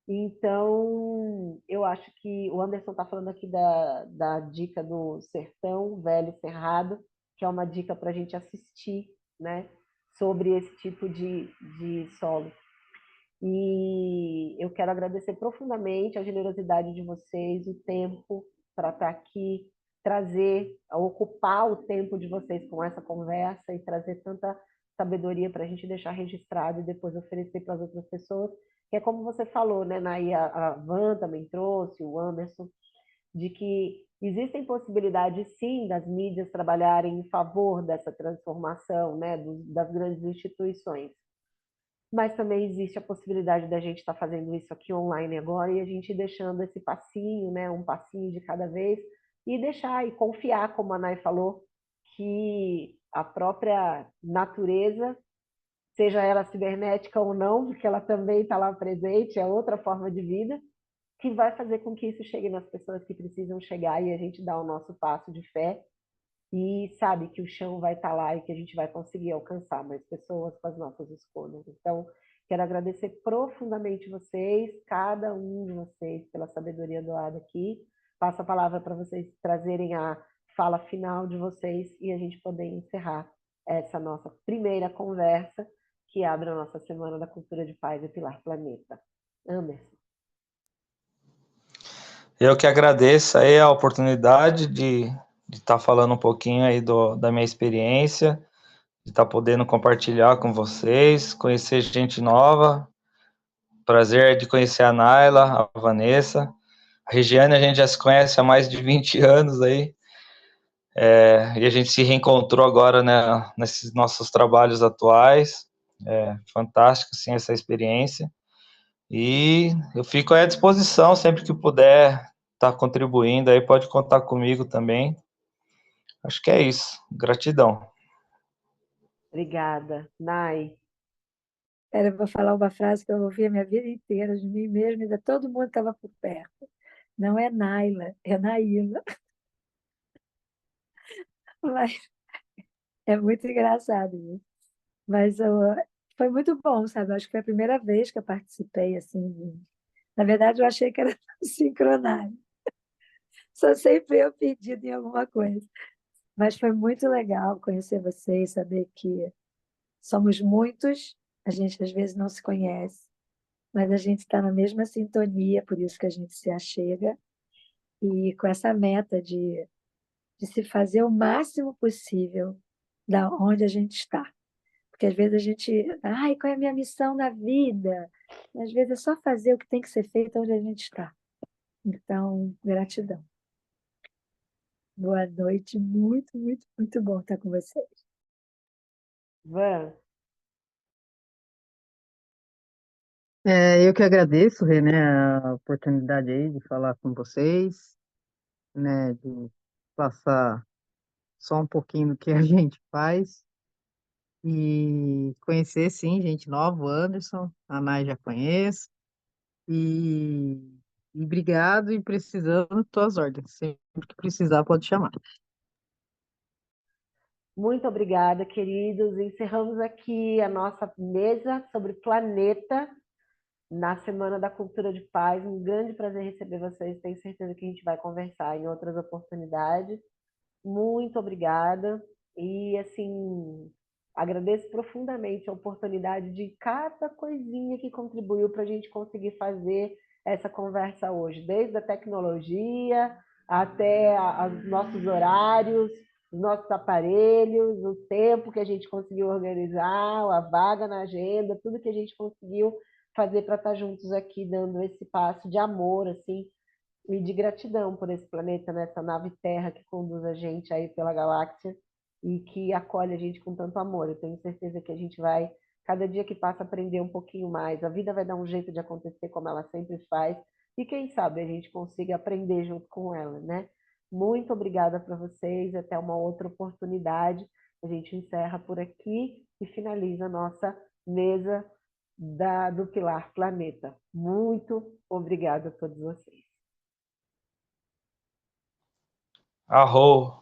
Então, eu acho que o Anderson está falando aqui da dica do Sertão Velho Cerrado, que é uma dica para a gente assistir, né, sobre esse tipo de solo. E eu quero agradecer profundamente a generosidade de vocês, o tempo para estar aqui, ocupar o tempo de vocês com essa conversa e trazer tanta sabedoria para a gente deixar registrado e depois oferecer para as outras pessoas, que é como você falou, né, Naí, a Van também trouxe, o Anderson, de que existem possibilidades, sim, das mídias trabalharem em favor dessa transformação, né, das grandes instituições. Mas também existe a possibilidade da gente estar fazendo isso aqui online agora, e a gente deixando esse passinho, né, um passinho de cada vez, e deixar e confiar, como a Nay falou, que a própria natureza, seja ela cibernética ou não, porque ela também está lá presente, é outra forma de vida, que vai fazer com que isso chegue nas pessoas que precisam chegar e a gente dá o nosso passo de fé e sabe que o chão vai estar lá e que a gente vai conseguir alcançar mais pessoas com as nossas escolhas. Então, quero agradecer profundamente vocês, cada um de vocês, pela sabedoria doada aqui. Passo a palavra para vocês trazerem a fala final de vocês e a gente poder encerrar essa nossa primeira conversa que abre a nossa Semana da Cultura de Paz e Pilar Planeta. Anderson. Eu que agradeço aí a oportunidade de estar falando um pouquinho aí da minha experiência, de estar podendo compartilhar com vocês, conhecer gente nova. Prazer de conhecer a Naila, a Vanessa. A Regiane a gente já se conhece há mais de 20 anos aí, e a gente se reencontrou agora, né, nesses nossos trabalhos atuais. Fantástica, sim, essa experiência. E eu fico à disposição sempre que puder estar contribuindo aí, pode contar comigo também. Acho que é isso. Gratidão. Obrigada. Nai. Eu vou falar uma frase que eu ouvi a minha vida inteira de mim mesma, e de todo mundo estava por perto. Não é Naila, é Naíla. Mas é muito engraçado isso. Mas foi muito bom, sabe? Acho que foi a primeira vez que eu participei, assim. Na verdade, eu achei que era sincronário. Só sempre eu pedido em alguma coisa. Mas foi muito legal conhecer vocês, saber que somos muitos, a gente às vezes não se conhece, mas a gente está na mesma sintonia, por isso que a gente se achega, e com essa meta de se fazer o máximo possível da onde a gente está. Porque às vezes a gente, ai, qual é a minha missão na vida? Às vezes é só fazer o que tem que ser feito onde a gente está. Então, gratidão. Boa noite, muito, muito, muito bom estar com vocês. Van. Eu que agradeço, René, a oportunidade aí de falar com vocês, né, de passar só um pouquinho do que a gente faz e conhecer, sim, gente nova, o Anderson, a Nai já conheço, e, e obrigado, e precisando, tuas ordens, sempre que precisar pode chamar. Muito obrigada, queridos. Encerramos aqui a nossa mesa sobre planeta na Semana da Cultura de Paz. Um grande prazer receber vocês. Tenho certeza que a gente vai conversar em outras oportunidades. Muito obrigada. E, assim, agradeço profundamente a oportunidade de cada coisinha que contribuiu para a gente conseguir fazer essa conversa hoje, desde a tecnologia até os nossos horários, os nossos aparelhos, o tempo que a gente conseguiu organizar, a vaga na agenda, tudo que a gente conseguiu fazer para estar juntos aqui, dando esse passo de amor, assim, e de gratidão por esse planeta, nessa nave Terra que conduz a gente aí pela galáxia e que acolhe a gente com tanto amor. Eu tenho certeza que a gente vai, cada dia que passa, aprender um pouquinho mais. A vida vai dar um jeito de acontecer como ela sempre faz e quem sabe a gente consiga aprender junto com ela, né? Muito obrigada para vocês, até uma outra oportunidade. A gente encerra por aqui e finaliza a nossa mesa do Pilar Planeta. Muito obrigada a todos vocês. Arro.